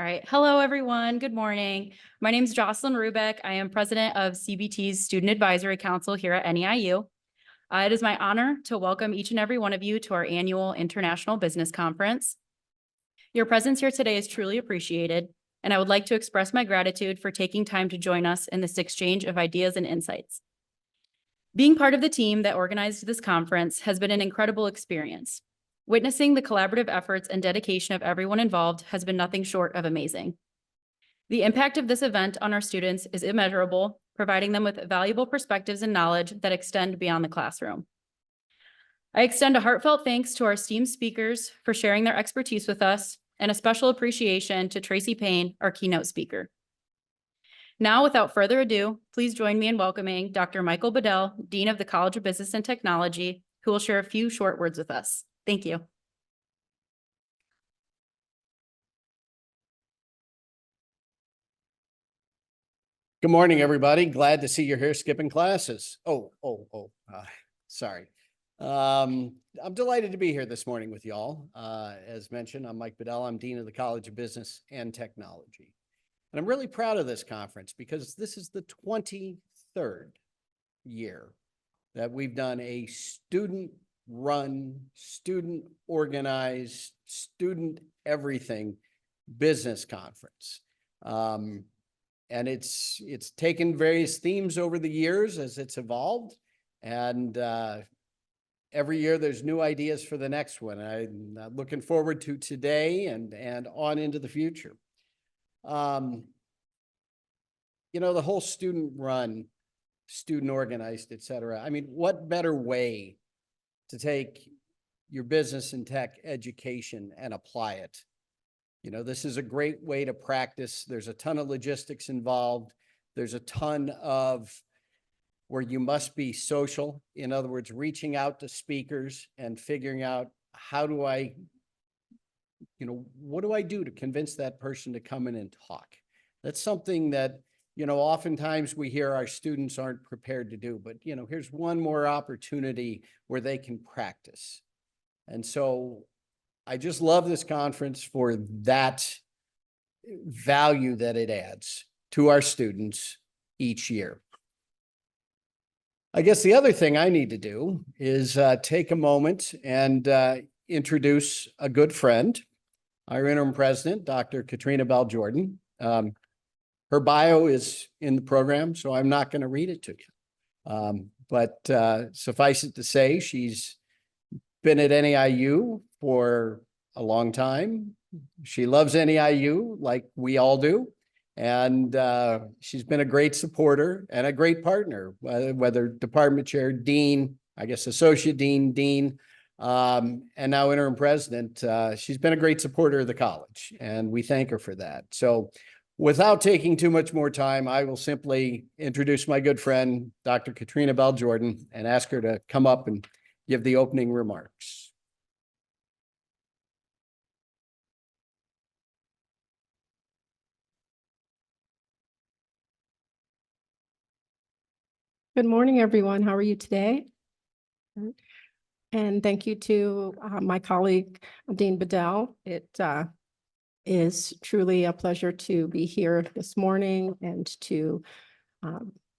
All right. Hello, everyone. Good morning. My name is Jocelyn Rubeck. I am president of CBT's Student Advisory Council here at NEIU. It is my honor to welcome each and every one of you to our annual International Business Conference. Your presence here today is truly appreciated, and I would like to express my gratitude for taking time to join us in this exchange of ideas and insights. Being part of the team that organized this conference has been an incredible experience. Witnessing the collaborative efforts and dedication of everyone involved has been nothing short of amazing. The impact of this event on our students is immeasurable, providing them with valuable perspectives and knowledge that extend beyond the classroom. I extend a heartfelt thanks to our esteemed speakers for sharing their expertise with us, and a special appreciation to Tracy Payne, our keynote speaker. Now, without further ado, please join me in welcoming Dr. Michael Bedell, Dean of the College of Business and Technology, who will share a few short words with us. Thank you. Good morning, everybody. Glad to see you're here skipping classes. Sorry. I'm delighted to be here this morning with y'all. As mentioned, I'm Mike Bedell. I'm Dean of the College of Business and Technology. And I'm really proud of this conference because this is the 23rd year that we've done a student-run, student-organized, student everything business conference. And it's taken various themes over the years as it's evolved. And every year there's new ideas for the next one. I'm looking forward to today and on into the future. You know, the whole student run, student organized, et cetera. I mean, what better way to take your business and tech education and apply it? You know, this is a great way to practice. There's a ton of logistics involved. There's a ton of where you must be social. In other words, reaching out to speakers and figuring out how do I, what do I do to convince that person to come in and talk? That's something that, oftentimes we hear our students aren't prepared to do, but, here's one more opportunity where they can practice. And so I just love this conference for that value that it adds to our students each year. I guess the other thing I need to do is take a moment and introduce a good friend, our interim president, Dr. Katrina Bell-Jordan. Her bio is in the program, so I'm not going to read it to you. But suffice it to say, she's been at NEIU for a long time. She loves NEIU like we all do. And she's been a great supporter and a great partner, whether department chair, dean, I guess associate dean, dean, and now interim president. She's been a great supporter of the college, and we thank her for that. So without taking too much more time, I will simply introduce my good friend, Dr. Katrina Bell-Jordan, and ask her to come up and give the opening remarks. Good morning, everyone. How are you today? And thank you to my colleague, Dean Bedell. It is truly a pleasure to be here this morning and to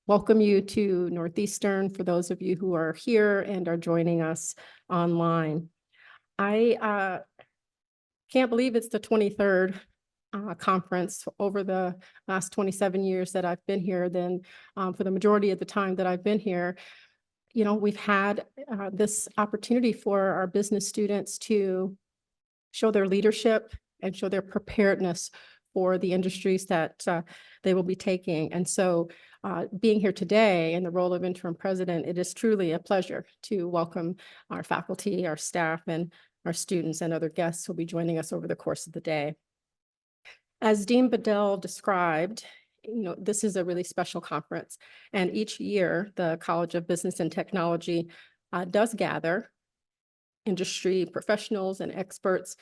welcome you to Northeastern for those of you who are here and are joining us online. I can't believe it's the 23rd conference over the last 27 years that I've been here. Then for the majority of the time that I've been here, we've had this opportunity for our business students to show their leadership and show their preparedness for the industries that they will be taking. And so being here today in the role of interim president, it is truly a pleasure to welcome our faculty, our staff, and our students and other guests who will be joining us over the course of the day. As Dean Bedell described, this is a really special conference, and each year the College of Business and Technology does gather industry professionals and experts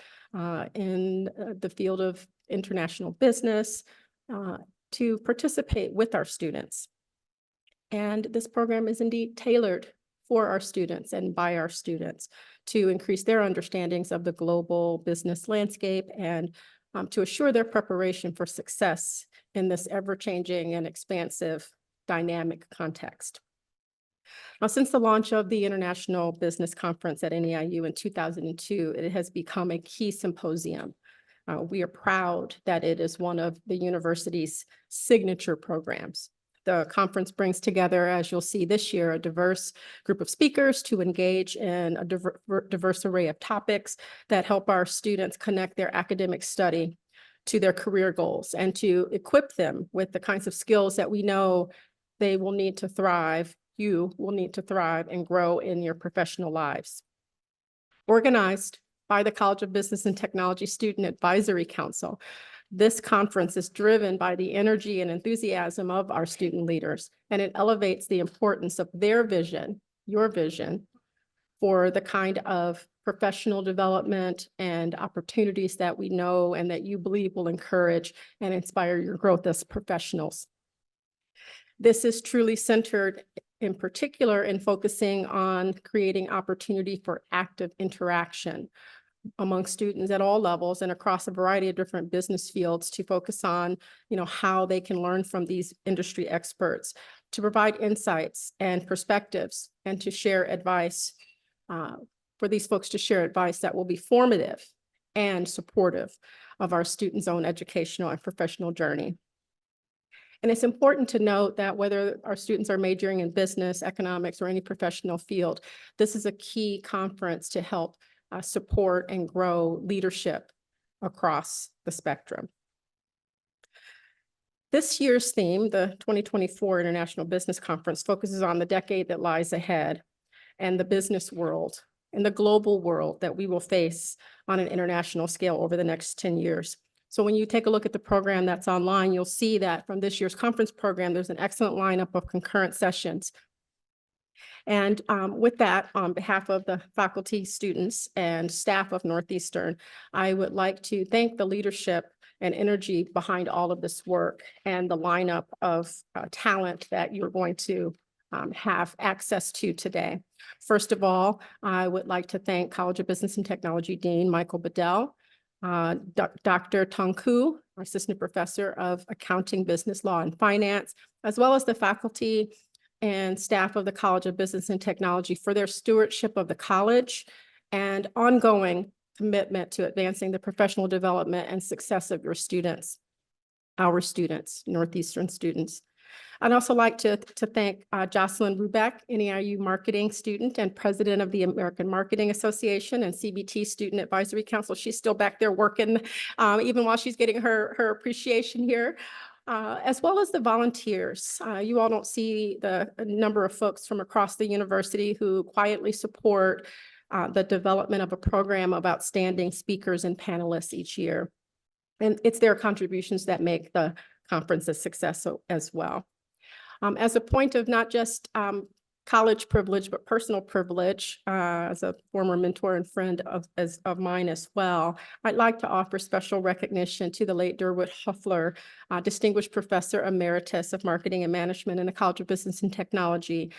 in the field of international business to participate with our students. And this program is indeed tailored for our students and by our students to increase their understandings of the global business landscape and to assure their preparation for success in this ever-changing and expansive dynamic context. Now, since the launch of the International Business Conference at NEIU in 2002, it has become a key symposium. We are proud that it is one of the university's signature programs. The conference brings together, as you'll see this year, a diverse group of speakers to engage in a diverse array of topics that help our students connect their academic study to their career goals and to equip them with the kinds of skills that we know they will need to thrive. You will need to thrive and grow in your professional lives. Organized by the College of Business and Technology Student Advisory Council, this conference is driven by the energy and enthusiasm of our student leaders, and it elevates the importance of their vision, your vision, for the kind of professional development and opportunities that we know and that you believe will encourage and inspire your growth as professionals. This is truly centered in particular in focusing on creating opportunity for active interaction among students at all levels and across a variety of different business fields to focus on, how they can learn from these industry experts, to provide insights and perspectives, and to share advice, for these folks to share advice that will be formative and supportive of our students' own educational and professional journey. And it's important to note that whether our students are majoring in business, economics, or any professional field, this is a key conference to help support and grow leadership across the spectrum. This year's theme, the 2024 International Business Conference, focuses on the decade that lies ahead and the business world and the global world that we will face on an international scale over the next 10 years. So when you take a look at the program that's online, you'll see that from this year's conference program, there's an excellent lineup of concurrent sessions. And with that, on behalf of the faculty, students, and staff of Northeastern, I would like to thank the leadership and energy behind all of this work and the lineup of talent that you're going to have access to today. First of all, I would like to thank College of Business and Technology Dean Michael Bedell, Dr. Tong Ku, our Assistant Professor of Accounting, Business Law, and Finance, as well as the faculty and staff of the College of Business and Technology for their stewardship of the college and ongoing commitment to advancing the professional development and success of your students, our students, Northeastern students. I'd also like to thank Jocelyn Rubeck, NEIU marketing student and president of the American Marketing Association and CBT Student Advisory Council. She's still back there working even while she's getting her appreciation here. As well as the volunteers. You all don't see the number of folks from across the university who quietly support the development of a program of outstanding speakers and panelists each year. And it's their contributions that make the conference a success as well. As a point of not just college privilege, but personal privilege, as a former mentor and friend of mine as well, I'd like to offer special recognition to the late Durwood Huffler, Distinguished Professor Emeritus of Marketing and Management in the College of Business and Technology,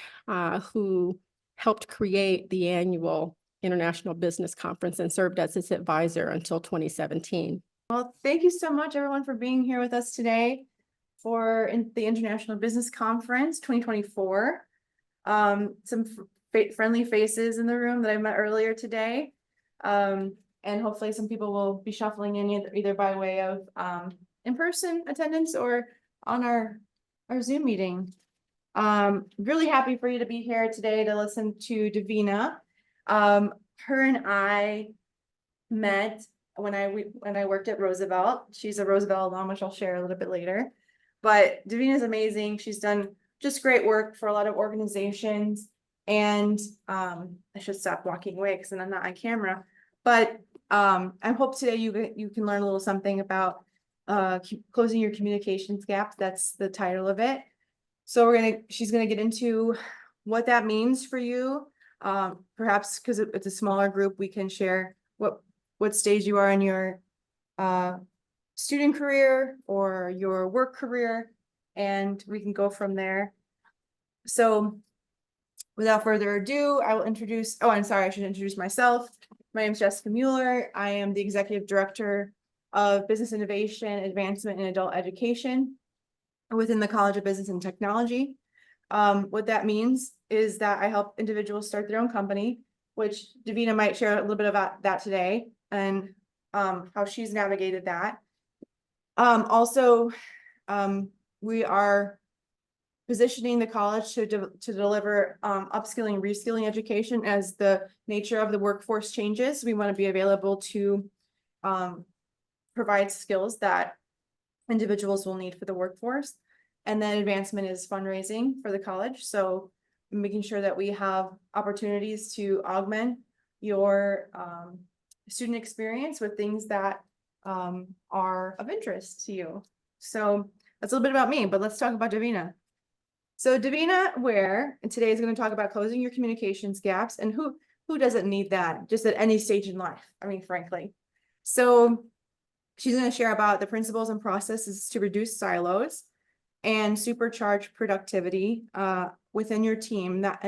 who helped create the annual International Business Conference and served as its advisor until 2017. Well, thank you so much, everyone, for being here with us today for the International Business Conference 2024. Some friendly faces in the room that I met earlier today. And hopefully some people will be shuffling in either by way of in-person attendance or on our Zoom meeting. Really happy for you to be here today to listen to Davina. Her and I met when I worked at Roosevelt. She's a Roosevelt alum, which I'll share a little bit later. But Davina's amazing. She's done just great work for a lot of organizations. And I should stop walking away because then I'm not on camera. But I hope today you can learn a little something about closing your communications gap. That's the title of it. So she's gonna get into what that means for you. Perhaps because it's a smaller group, we can share what stage you are in your student career or your work career, and we can go from there. So without further ado, I will I'm sorry, I should introduce myself. My name is Jessica Mueller. I am the Executive Director of Business Innovation, Advancement, and Adult Education within the College of Business and Technology. What that means is that I help individuals start their own company, which Davina might share a little bit about that today and how she's navigated that. Also, we are positioning the college to deliver upskilling, reskilling education as the nature of the workforce changes. We want to be available to provide skills that individuals will need for the workforce. And then advancement is fundraising for the college. So making sure that we have opportunities to augment your student experience with things that are of interest to you. So that's a little bit about me, but let's talk about Davina. So Davina Ware, and today is going to talk about closing your communications gaps, and who doesn't need that just at any stage in life? I mean, frankly. So she's going to share about the principles and processes to reduce silos and supercharge productivity within your team. That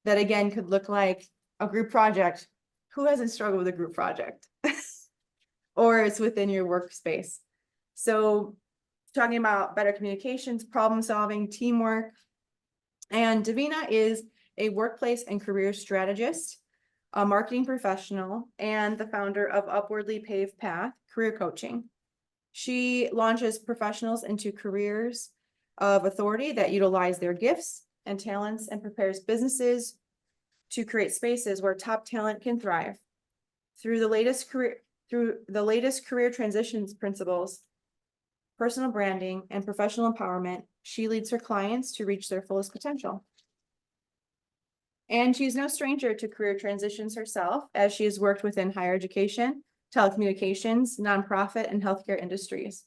again could look like a group project. Who hasn't struggled with a group project? Or it's within your workspace. So talking about better communications, problem solving, teamwork. And Davina is a workplace and career strategist, a marketing professional, and the founder of Upwardly Paved Path Career Coaching. She launches professionals into careers of authority that utilize their gifts and talents and prepares businesses to create spaces where top talent can thrive. Through the latest career transitions principles, personal branding, and professional empowerment, she leads her clients to reach their fullest potential. And she's no stranger to career transitions herself, as she has worked within higher education, telecommunications, nonprofit, and healthcare industries.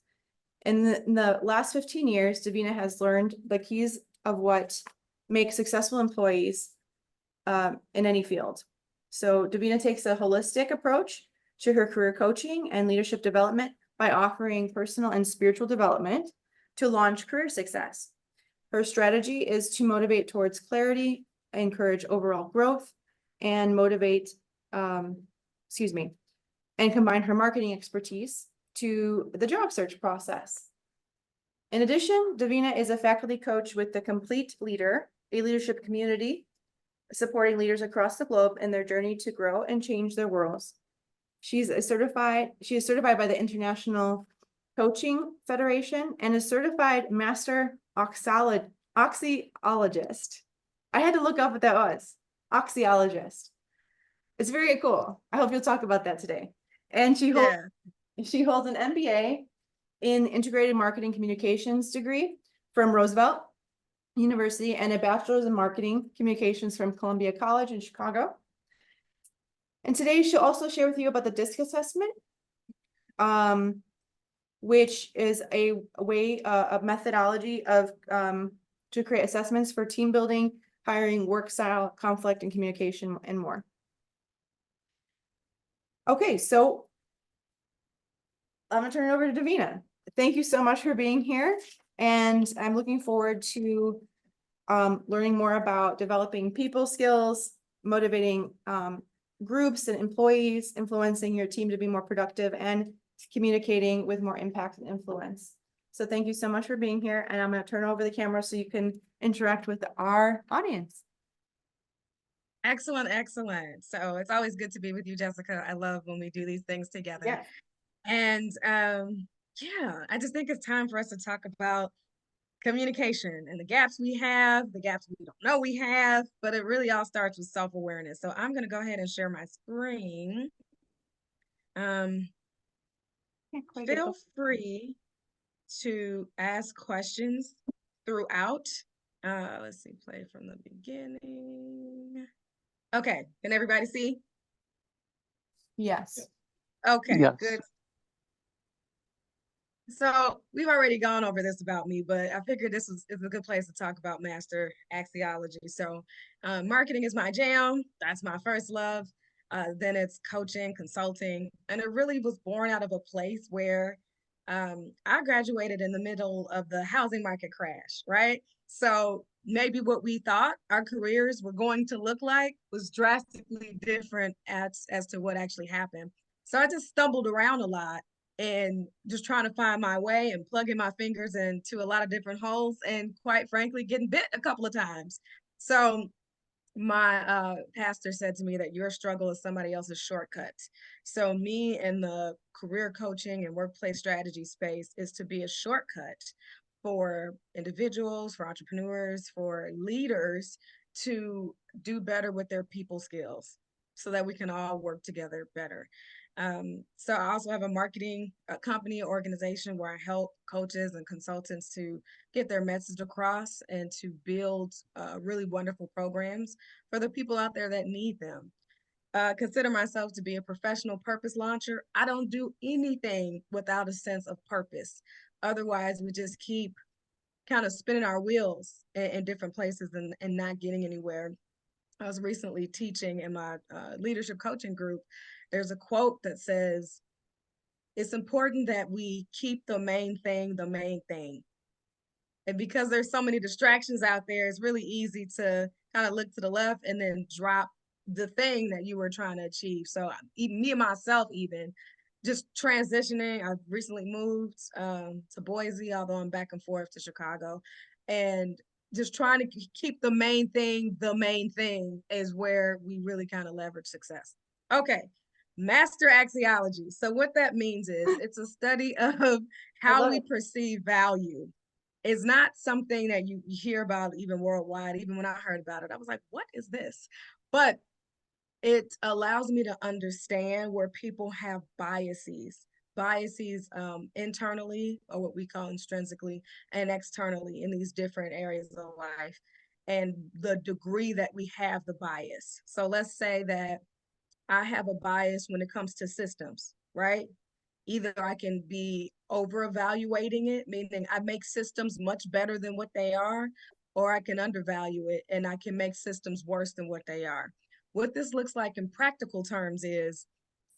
In the last 15 years, Davina has learned the keys of what makes successful employees in any field. So Davina takes a holistic approach to her career coaching and leadership development by offering personal and spiritual development to launch career success. Her strategy is to motivate towards clarity, encourage overall growth, and and combine her marketing expertise to the job search process. In addition, Davina is a faculty coach with the Complete Leader, a leadership community supporting leaders across the globe in their journey to grow and change their worlds. She is certified by the International Coaching Federation and is certified master oxyologist. I had to look up what that was. Oxyologist. It's very cool. I hope you'll talk about that today. And she holds an MBA in integrated marketing communications degree from Roosevelt University and a bachelor's in marketing communications from Columbia College in Chicago. And today she'll also share with you about the DISC assessment, which is a way, a methodology of to create assessments for team building, hiring, work style, conflict, and communication, and more. Okay, so I'm gonna turn it over to Davina. Thank you so much for being here, and I'm looking forward to learning more about developing people skills, motivating groups and employees, influencing your team to be more productive, and communicating with more impact and influence. So thank you so much for being here, and I'm going to turn over the camera so you can interact with our audience. Excellent, excellent. So it's always good to be with you, Jessica. I love when we do these things together. Yeah. And yeah, I just think it's time for us to talk about communication and the gaps we have, the gaps we don't know we have, but it really all starts with self-awareness. So I'm going to go ahead and share my screen. Feel free to ask questions throughout. Let's see, play from the beginning. Okay, can everybody see? Yes. Okay, Yes. good. So we've already gone over this about me, but I figured this is a good place to talk about master axiology. So marketing is my jam. That's my first love. Then it's coaching, consulting, and it really was born out of a place where I graduated in the middle of the housing market crash, right? So maybe what we thought our careers were going to look like was drastically different as to what actually happened. So I just stumbled around a lot and just trying to find my way and plugging my fingers into a lot of different holes and quite frankly, getting bit a couple of times. So my pastor said to me that your struggle is somebody else's shortcut. So me in the career coaching and workplace strategy space is to be a shortcut for individuals, for entrepreneurs, for leaders to do better with their people skills so that we can all work together better. So I also have a marketing company organization where I help coaches and consultants to get their message across and to build really wonderful programs for the people out there that need them. Consider myself to be a professional purpose launcher. I don't do anything without a sense of purpose. Otherwise, we just keep kind of spinning our wheels in different places and not getting anywhere. I was recently teaching in my leadership coaching group. There's a quote that says, it's important that we keep the main thing the main thing. And because there's so many distractions out there, it's really easy to kind of look to the left and then drop the thing that you were trying to achieve. So even me and myself, even just transitioning, I've recently moved to Boise, although I'm back and forth to Chicago, and just trying to keep the main thing is where we really kind of leverage success. Okay, master axiology. So what that means is it's a study of how we perceive value. It's not something that you hear about even worldwide. Even when I heard about it, I was like, what is this? But it allows me to understand where people have biases internally, or what we call intrinsically, and externally in these different areas of life, and the degree that we have the bias. So let's say that I have a bias when it comes to systems, right? Either I can be over evaluating it, meaning I make systems much better than what they are, or I can undervalue it and I can make systems worse than what they are. What this looks like in practical terms is,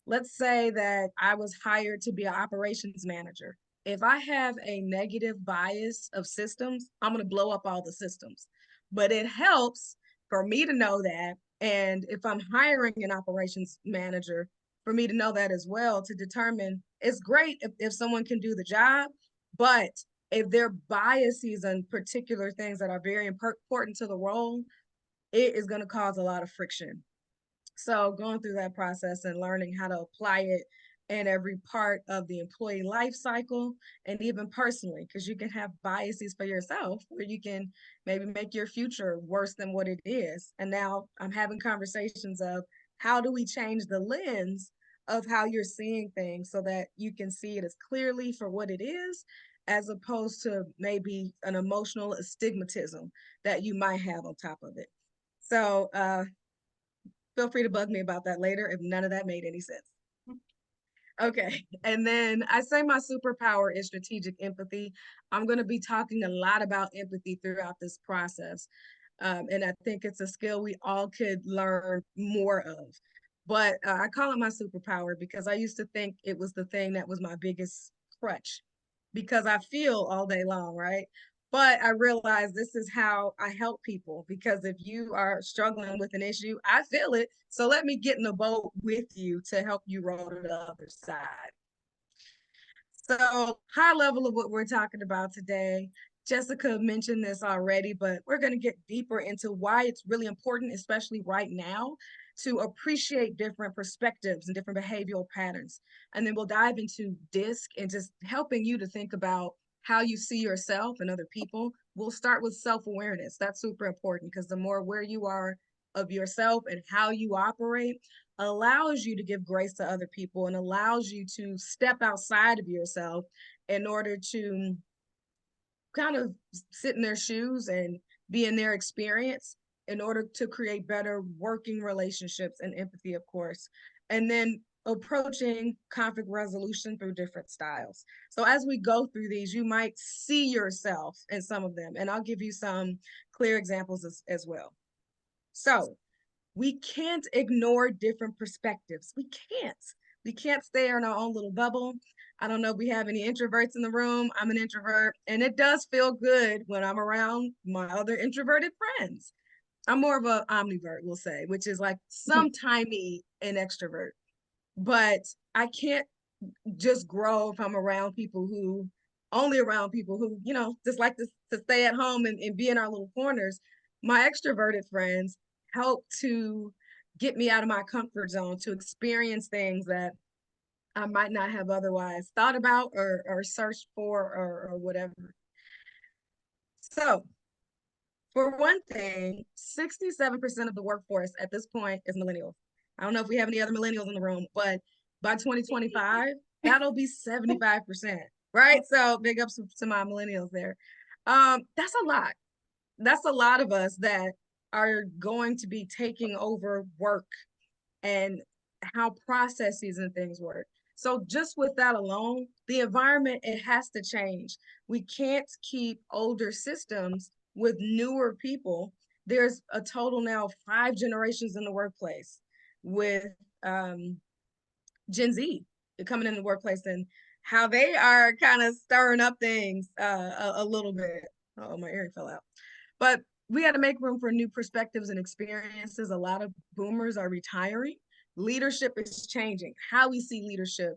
let's say that I was hired to be an operations manager. If I have a negative bias of systems, I'm going to blow up all the systems. But it helps for me to know that. And if I'm hiring an operations manager, for me to know that as well, to determine it's great if someone can do the job, but if their biases on particular things that are very important to the role, it is going to cause a lot of friction. So going through that process and learning how to apply it in every part of the employee life cycle, and even personally, because you can have biases for yourself where you can maybe make your future worse than what it is. And now I'm having conversations of how do we change the lens of how you're seeing things so that you can see it as clearly for what it is, as opposed to maybe an emotional astigmatism that you might have on top of it. So feel free to bug me about that later if none of that made any sense. Okay, and then I say my superpower is strategic empathy. I'm going to be talking a lot about empathy throughout this process. And I think it's a skill we all could learn more of. But I call it my superpower because I used to think it was the thing that was my biggest crutch, because I feel all day long, right? But I realize this is how I help people, because if you are struggling with an issue, I feel it. So let me get in the boat with you to help you roll to the other side. So high level of what we're talking about today, Jessica mentioned this already, but we're going to get deeper into why it's really important, especially right now, to appreciate different perspectives and different behavioral patterns. And then we'll dive into DISC and just helping you to think about how you see yourself and other people. We'll start with self-awareness. That's super important, because the more aware you are of yourself and how you operate, allows you to give grace to other people and allows you to step outside of yourself in order to kind of sit in their shoes and be in their experience in order to create better working relationships and empathy, of course. And then approaching conflict resolution through different styles. So as we go through these, you might see yourself in some of them, and I'll give you some clear examples as well. So we can't ignore different perspectives. We can't stay in our own little bubble. I don't know if we have any introverts in the room. I'm an introvert, and it does feel good when I'm around my other introverted friends. I'm more of an omnivert, we'll say, which is like sometimey an extrovert. But I can't just grow if I'm around people who only around people who, just like to stay at home and be in our little corners. My extroverted friends help to get me out of my comfort zone to experience things that I might not have otherwise thought about or searched for or whatever. So for one thing, 67% of the workforce at this point is millennials. I don't know if we have any other millennials in the room, but by 2025, that'll be 75%, right? So big ups to my millennials there. That's a lot. That's a lot of us that are going to be taking over work and how processes and things work. So just with that alone, the environment, it has to change. We can't keep older systems with newer people. There's a total now of 5 generations in the workplace with Gen Z coming in the workplace and how they are kind of stirring up things a little bit. Oh, my earring fell out. But we had to make room for new perspectives and experiences. A lot of boomers are retiring. Leadership is changing. How we see leadership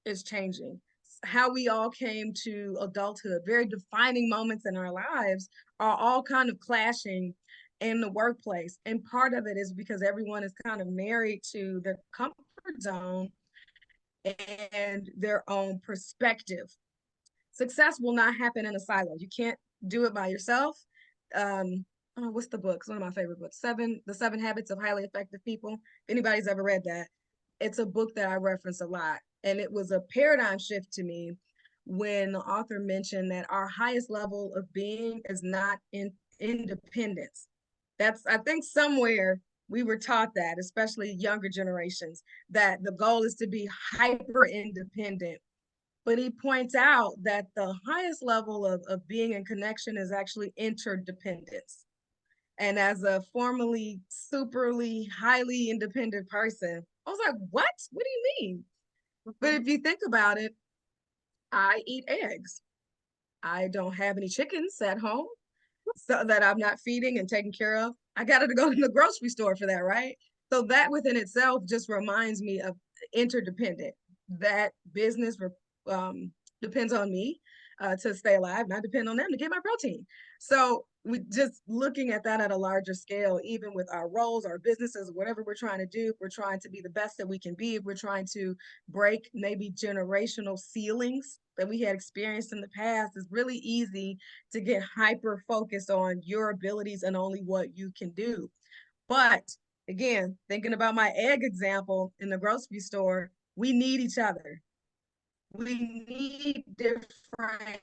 is changing. How we all came to adulthood, very defining moments in our lives, are all kind of clashing in the workplace. And part of it is because everyone is kind of married to their comfort zone and their own perspective. Success will not happen in a silo. You can't do it by yourself. What's the book? It's one of my favorite books, The 7 Habits of Highly Effective People. If anybody's ever read that, it's a book that I reference a lot. And it was a paradigm shift to me when the author mentioned that our highest level of being is not in independence. I think somewhere we were taught that, especially younger generations, that the goal is to be hyper independent. But he points out that the highest level of being in connection is actually interdependence. And as a formerly superly highly independent person, I was like, what? What do you mean? But if you think about it, I eat eggs. I don't have any chickens at home so that I'm not feeding and taking care of. I got to go to the grocery store for that, right? So that within itself just reminds me of interdependent. That business depends on me to stay alive, and I depend on them to get my protein. So we just looking at that at a larger scale, even with our roles, our businesses, whatever we're trying to do, we're trying to be the best that we can be. We're trying to break maybe generational ceilings that we had experienced in the past. It's really easy to get hyper focused on your abilities and only what you can do. But again, thinking about my egg example in the grocery store, we need each other. We need different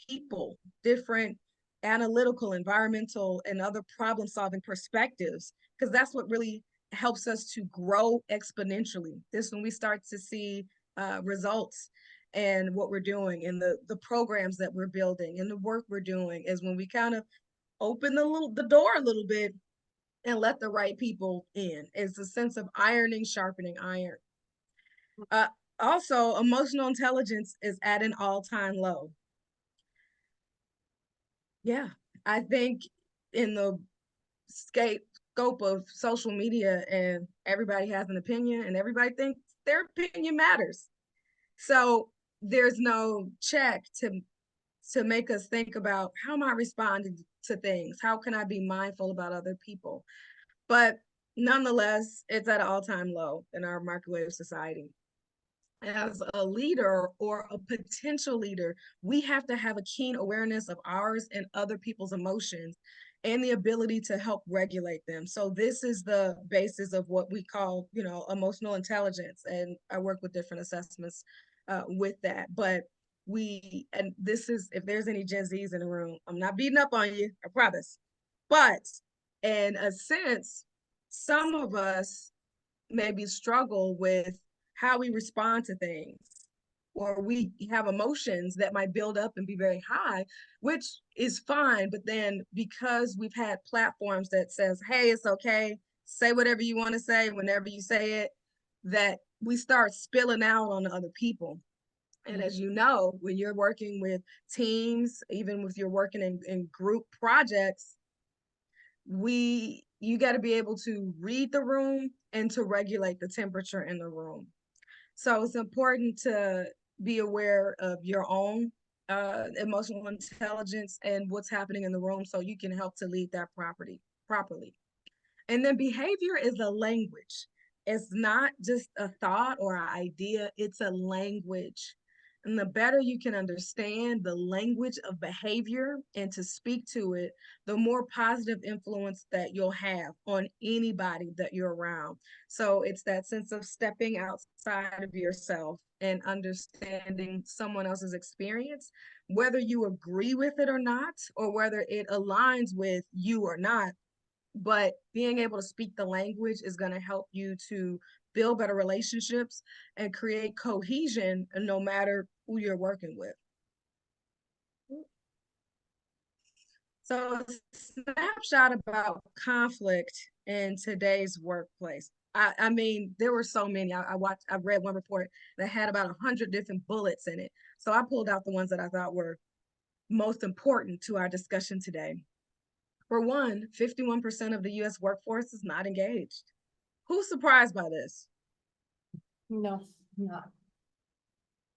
people, different analytical, environmental, and other problem solving perspectives, because that's what really helps us to grow exponentially. This is when we start to see results and what we're doing and the programs that we're building and the work we're doing is when we kind of open the door a little bit and let the right people in. It's a sense of ironing, sharpening iron. Also, emotional intelligence is at an all-time low. Yeah, I think in the scope of social media, and everybody has an opinion and everybody thinks their opinion matters. So there's no check to make us think about, how am I responding to things? How can I be mindful about other people? But nonetheless, it's at an all-time low in our microwave society. As a leader or a potential leader, we have to have a keen awareness of ours and other people's emotions and the ability to help regulate them. So this is the basis of what we call, emotional intelligence. And I work with different assessments with that. But and this is, if there's any Gen Zs in the room, I'm not beating up on you, I promise. But in a sense, some of us maybe struggle with how we respond to things, or we have emotions that might build up and be very high, which is fine. But then because we've had platforms that says, hey, it's okay, say whatever you want to say whenever you say it, that we start spilling out on other people. And as you know, when you're working with teams, even if you're working in group projects, you got to be able to read the room and to regulate the temperature in the room. So it's important to be aware of your own emotional intelligence and what's happening in the room so you can help to lead that properly. And then behavior is a language. It's not just a thought or an idea, it's a language. And the better you can understand the language of behavior and to speak to it, the more positive influence that you'll have on anybody that you're around. So it's that sense of stepping outside of yourself and understanding someone else's experience, whether you agree with it or not, or whether it aligns with you or not. But being able to speak the language is going to help you to build better relationships and create cohesion no matter who you're working with. So a snapshot about conflict in today's workplace. I mean, there were so many. I read one report that had about 100 different bullets in it. So I pulled out the ones that I thought were most important to our discussion today. For one, 51% of the US workforce is not engaged. Who's surprised by this? No, not.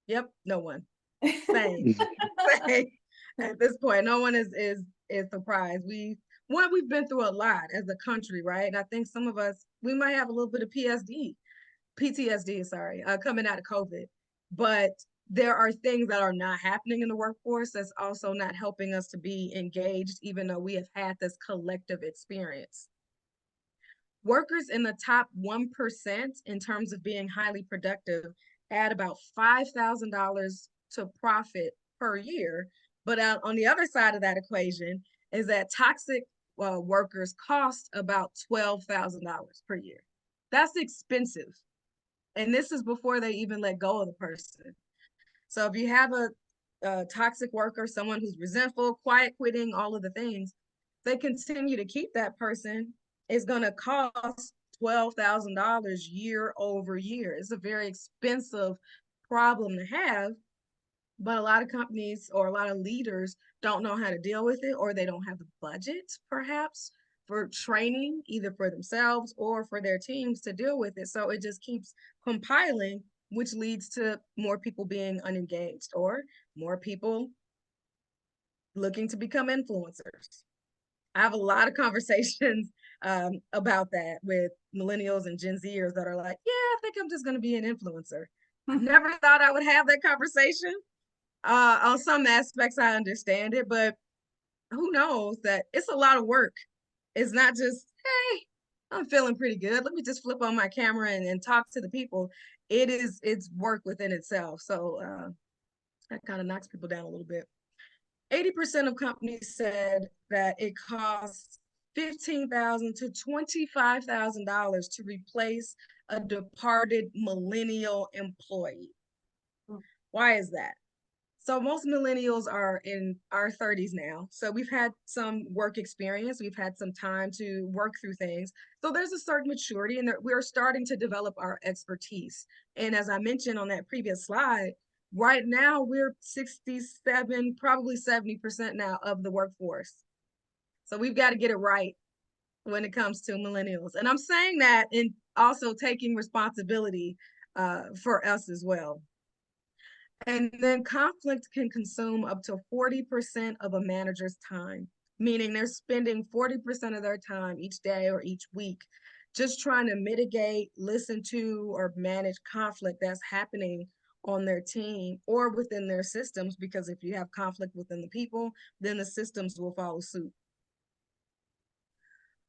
Yep, no one. Same. Same. At this point, no one is surprised. We've been through a lot as a country, right? And I think some of us, we might have a little bit of PTSD, sorry, coming out of COVID. But there are things that are not happening in the workforce that's also not helping us to be engaged, even though we have had this collective experience. Workers in the top 1% in terms of being highly productive add about $5,000 to profit per year. But on the other side of that equation is that toxic workers cost about $12,000 per year. That's expensive. And this is before they even let go of the person. So if you have a toxic worker, someone who's resentful, quiet quitting, all of the things, they continue to keep that person, it's going to cost $12,000 year over year. It's a very expensive problem to have, but a lot of companies or a lot of leaders don't know how to deal with it, or they don't have the budget perhaps for training either for themselves or for their teams to deal with it. So it just keeps compiling, which leads to more people being unengaged or more people looking to become influencers. I have a lot of conversations about that with millennials and Gen Zers that are like, yeah, I think I'm just going to be an influencer. I never thought I would have that conversation. On some aspects, I understand it, but who knows that it's a lot of work. It's not just, hey, I'm feeling pretty good. Let me just flip on my camera and talk to the people. It's work within itself. So that kind of knocks people down a little bit. 80% of companies said that it costs $15,000 to $25,000 to replace a departed millennial employee. Why is that? So most millennials are in our 30s now. So we've had some work experience. We've had some time to work through things. So there's a certain maturity and we're starting to develop our expertise. And as I mentioned on that previous slide, right now we're 67, probably 70% now of the workforce. So we've got to get it right when it comes to millennials. And I'm saying that in also taking responsibility for us as well. And then conflict can consume up to 40% of a manager's time, meaning they're spending 40% of their time each day or each week just trying to mitigate, listen to, or manage conflict that's happening on their team or within their systems, because if you have conflict within the people, then the systems will follow suit.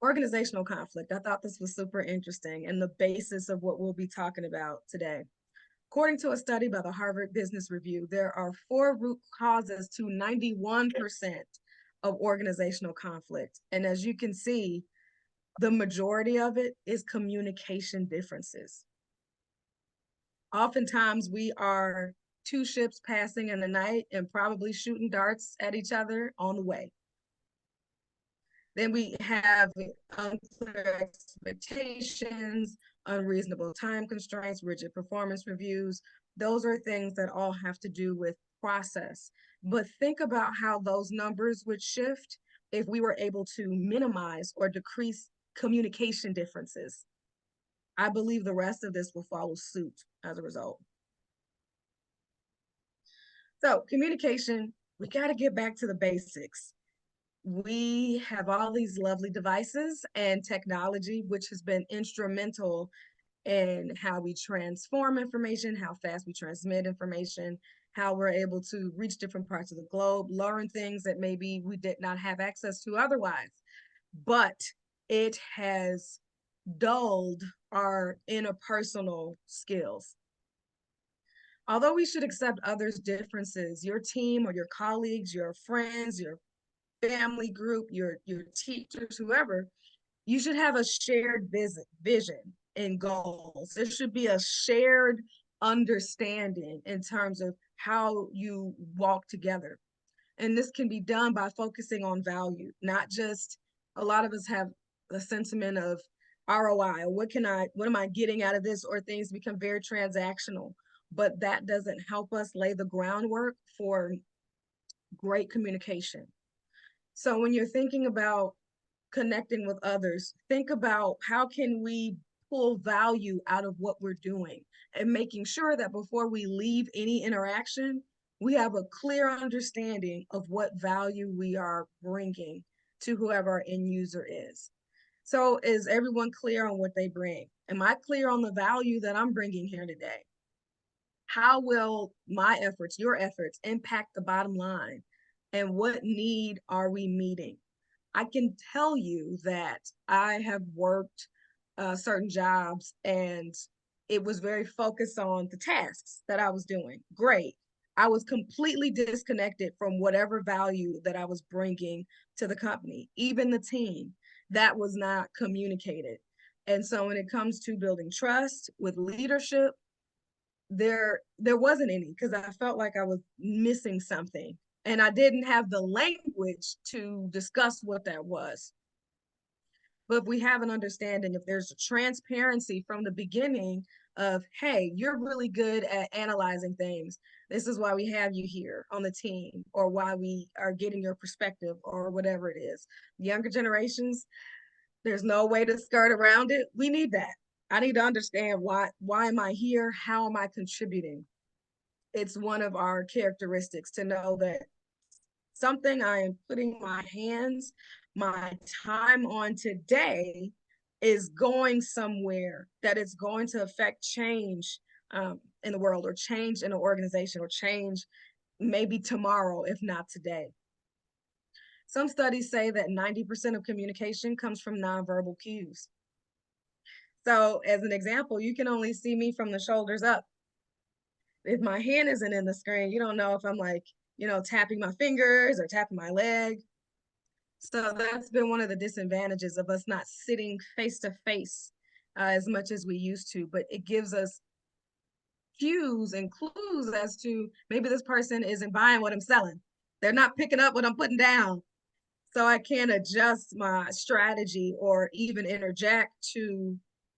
Organizational conflict. I thought this was super interesting and the basis of what we'll be talking about today. According to a study by the Harvard Business Review, there are 4 root causes to 91% of organizational conflict. And as you can see, the majority of it is communication differences. Oftentimes we are 2 ships passing in the night and probably shooting darts at each other on the way. Then we have unclear expectations, unreasonable time constraints, rigid performance reviews. Those are things that all have to do with process. But think about how those numbers would shift if we were able to minimize or decrease communication differences. I believe the rest of this will follow suit as a result. So communication, we got to get back to the basics. We have all these lovely devices and technology, which has been instrumental in how we transform information, how fast we transmit information, how we're able to reach different parts of the globe, learn things that maybe we did not have access to otherwise. But it has dulled our interpersonal skills. Although we should accept others' differences, your team or your colleagues, your friends, your family group, your teachers, whoever, you should have a shared vision and goals. There should be a shared understanding in terms of how you walk together. And this can be done by focusing on value, not just, a lot of us have a sentiment of ROI, or what am I getting out of this, or things become very transactional, but that doesn't help us lay the groundwork for great communication. So when you're thinking about connecting with others, think about how can we pull value out of what we're doing, and making sure that before we leave any interaction, we have a clear understanding of what value we are bringing to whoever our end user is. So is everyone clear on what they bring? Am I clear on the value that I'm bringing here today? How will my efforts, your efforts, impact the bottom line? And what need are we meeting? I can tell you that I have worked certain jobs, and it was very focused on the tasks that I was doing. Great. I was completely disconnected from whatever value that I was bringing to the company, even the team. That was not communicated. And so when it comes to building trust with leadership, there wasn't any, because I felt like I was missing something, and I didn't have the language to discuss what that was. But if we have an understanding, if there's a transparency from the beginning of, hey, you're really good at analyzing things, this is why we have you here on the team, or why we are getting your perspective, or whatever it is. Younger generations, there's no way to skirt around it. We need that. I need to understand why am I here? How am I contributing? It's one of our characteristics to know that something I am putting my hands, my time on today is going somewhere, that it's going to affect change in the world, or change in an organization, or change maybe tomorrow, if not today. Some studies say that 90% of communication comes from nonverbal cues. So as an example, you can only see me from the shoulders up. If my hand isn't in the screen, you don't know if I'm like, tapping my fingers or tapping my leg. So that's been one of the disadvantages of us not sitting face to face as much as we used to, but it gives us cues and clues as to maybe this person isn't buying what I'm selling. They're not picking up what I'm putting down. So I can adjust my strategy, or even interject to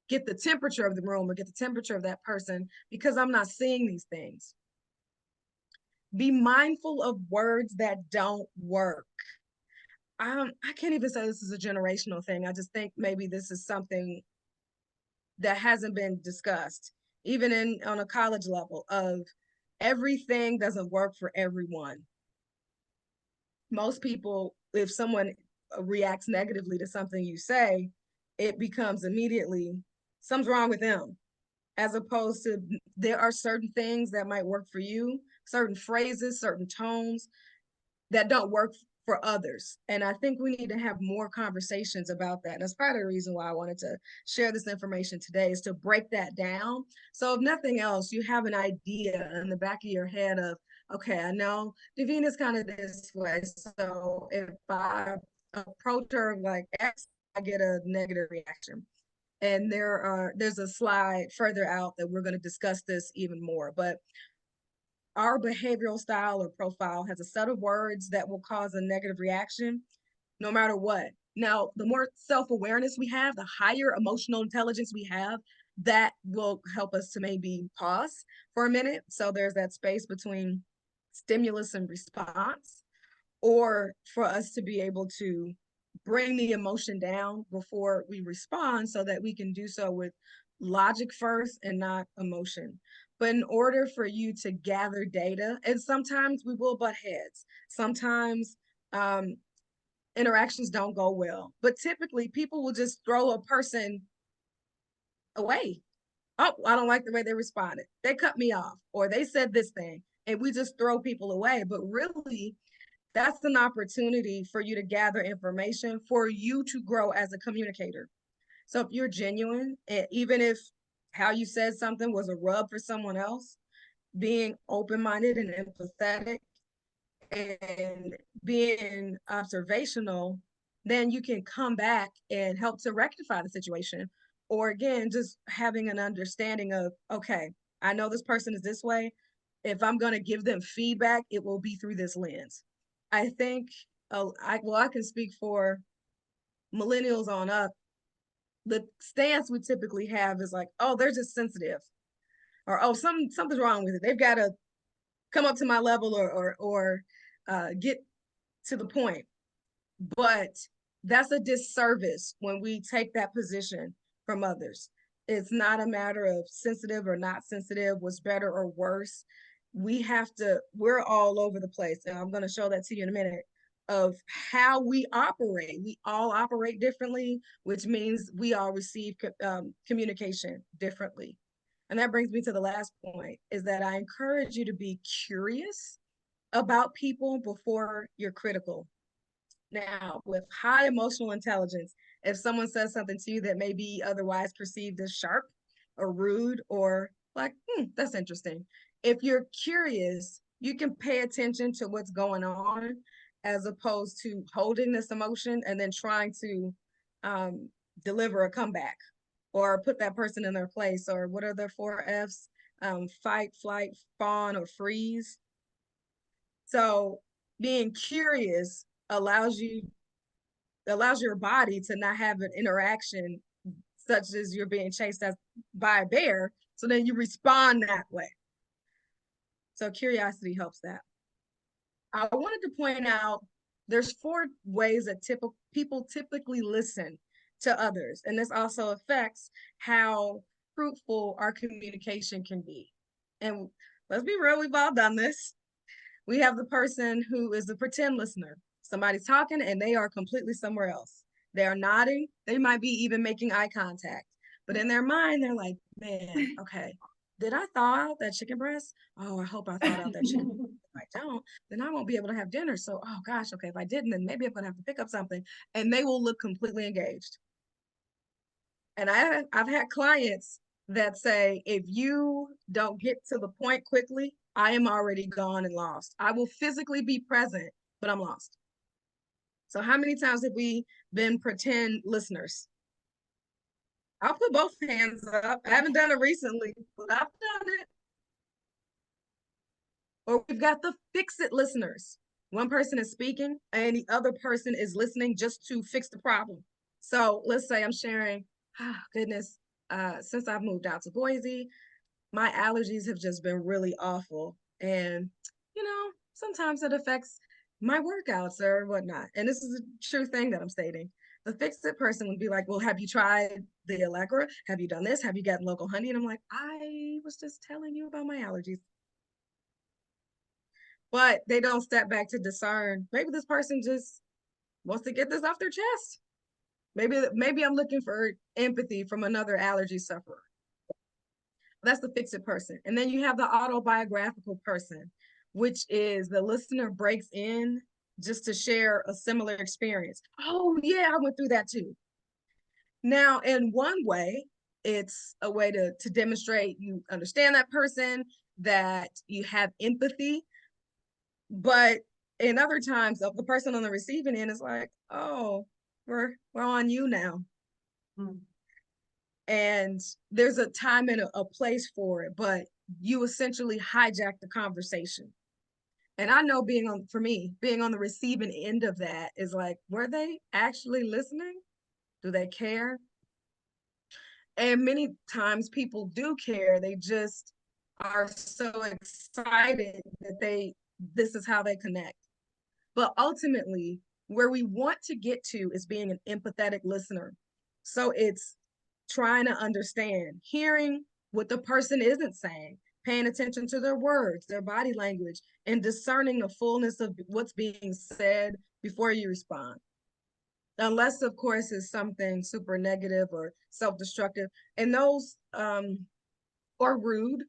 get the temperature of the room, or get the temperature of that person, because I'm not seeing these things. Be mindful of words that don't work. I can't even say this is a generational thing. I just think maybe this is something that hasn't been discussed, even on a college level, of everything doesn't work for everyone. Most people, if someone reacts negatively to something you say, it becomes immediately something's wrong with them, as opposed to there are certain things that might work for you, certain phrases, certain tones that don't work for others. And I think we need to have more conversations about that. And that's part of the reason why I wanted to share this information today, is to break that down. So if nothing else, you have an idea in the back of your head of, okay, I know Davina's kind of this way. So if I approach her like X, I get a negative reaction. And there's a slide further out that we're going to discuss this even more. But our behavioral style or profile has a set of words that will cause a negative reaction no matter what. Now, the more self-awareness we have, the higher emotional intelligence we have, that will help us to maybe pause for a minute. So there's that space between stimulus and response, or for us to be able to bring the emotion down before we respond, so that we can do so with logic first and not emotion. But in order for you to gather data, and sometimes we will butt heads, sometimes interactions don't go well, but typically people will just throw a person away. Oh, I don't like the way they responded. They cut me off, or they said this thing, and we just throw people away. But really, that's an opportunity for you to gather information for you to grow as a communicator. So if you're genuine, and even if how you said something was a rub for someone else, being open-minded and empathetic and being observational, then you can come back and help to rectify the situation. Or again, just having an understanding of, okay, I know this person is this way. If I'm going to give them feedback, it will be through this lens. I think, I can speak for millennials on up. The stance we typically have is like, oh, they're just sensitive, or oh, something's wrong with it. They've got to come up to my level, or get to the point. But that's a disservice when we take that position from others. It's not a matter of sensitive or not sensitive, what's better or worse. We're all over the place. And I'm going to show that to you in a minute, of how we operate. We all operate differently, which means we all receive communication differently. And that brings me to the last point, is that I encourage you to be curious about people before you're critical. Now, with high emotional intelligence, if someone says something to you that may be otherwise perceived as sharp or rude, or like, that's interesting. If you're curious, you can pay attention to what's going on, as opposed to holding this emotion and then trying to deliver a comeback or put that person in their place. Or what are the 4 F's? Fight, flight, fawn, or freeze. So being curious allows your body to not have an interaction such as you're being chased by a bear. So then you respond that way. So curiosity helps that. I wanted to point out there's 4 ways that people typically listen to others. And this also affects how fruitful our communication can be. And let's be real, we've all done this. We have the person who is the pretend listener. Somebody's talking and they are completely somewhere else. They are nodding. They might be even making eye contact. But in their mind, they're like, man, okay, did I thaw out that chicken breast? Oh, I hope I thawed out that chicken. If I don't, then I won't be able to have dinner. So, oh gosh, okay, if I didn't, then maybe I'm going to have to pick up something. And they will look completely engaged. And I've had clients that say, if you don't get to the point quickly, I am already gone and lost. I will physically be present, but I'm lost. So how many times have we been pretend listeners? I'll put both hands up. I haven't done it recently, but I've done it. Or we've got the fix-it listeners. One person is speaking and the other person is listening just to fix the problem. So let's say I'm sharing, goodness, since I've moved out to Boise, my allergies have just been really awful. And, sometimes it affects my workouts or whatnot. And this is a true thing that I'm stating. The fix-it person would be like, well, have you tried the Allegra? Have you done this? Have you gotten local honey? And I'm like, I was just telling you about my allergies. But they don't step back to discern, maybe this person just wants to get this off their chest. Maybe I'm looking for empathy from another allergy sufferer. That's the fix-it person. And then you have the autobiographical person, which is the listener breaks in just to share a similar experience. Oh yeah, I went through that too. Now, in one way, it's a way to demonstrate you understand that person, that you have empathy. But in other times, the person on the receiving end is like, oh, we're on you now. And there's a time and a place for it, but you essentially hijack the conversation. And I know being on the receiving end of that is like, were they actually listening? Do they care? And many times people do care. They just are so excited that this is how they connect. But ultimately, where we want to get to is being an empathetic listener. So it's trying to understand, hearing what the person isn't saying, paying attention to their words, their body language, and discerning the fullness of what's being said before you respond. Unless, of course, it's something super negative or self-destructive. And those, or rude,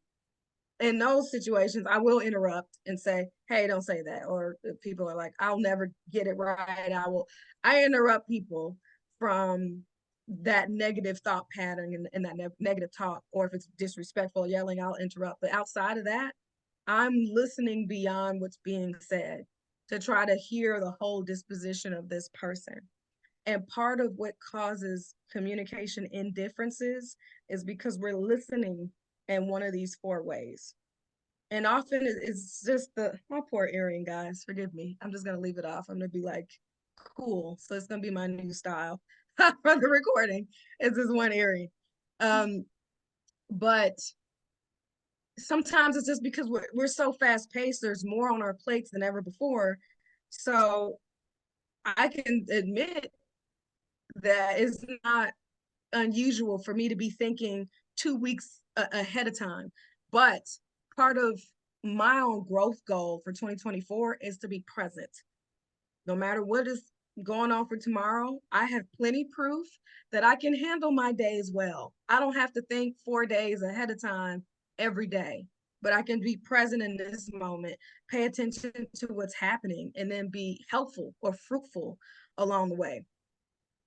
in those situations, I will interrupt and say, hey, don't say that. Or if people are like, I'll never get it right. I interrupt people from that negative thought pattern and that negative talk, or if it's disrespectful yelling, I'll interrupt. But outside of that, I'm listening beyond what's being said to try to hear the whole disposition of this person. And part of what causes communication indifferences is because we're listening in one of these 4 ways. And often it's just my poor earring, guys, forgive me. I'm just gonna leave it off. I'm gonna be like, cool. So it's gonna be my new style for the recording. It's this one earring. But sometimes it's just because we're so fast paced, there's more on our plates than ever before. So I can admit that it's not unusual for me to be thinking 2 weeks ahead of time. But part of my own growth goal for 2024 is to be present. No matter what is going on for tomorrow, I have plenty proof that I can handle my days well. I don't have to think 4 days ahead of time every day, but I can be present in this moment, pay attention to what's happening, and then be helpful or fruitful along the way,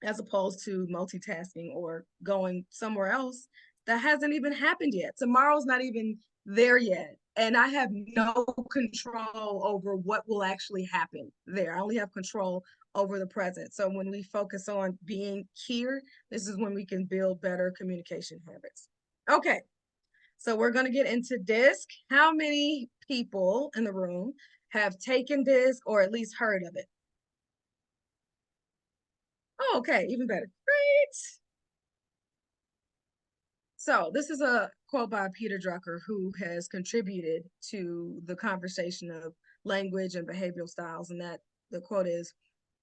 as opposed to multitasking or going somewhere else that hasn't even happened yet. Tomorrow's not even there yet. And I have no control over what will actually happen there. I only have control over the present. So when we focus on being here, this is when we can build better communication habits. Okay, so we're going to get into DISC. How many people in the room have taken DISC or at least heard of it? Oh, okay, even better. Great. So this is a quote by Peter Drucker, who has contributed to the conversation of language and behavioral styles. And that the quote is,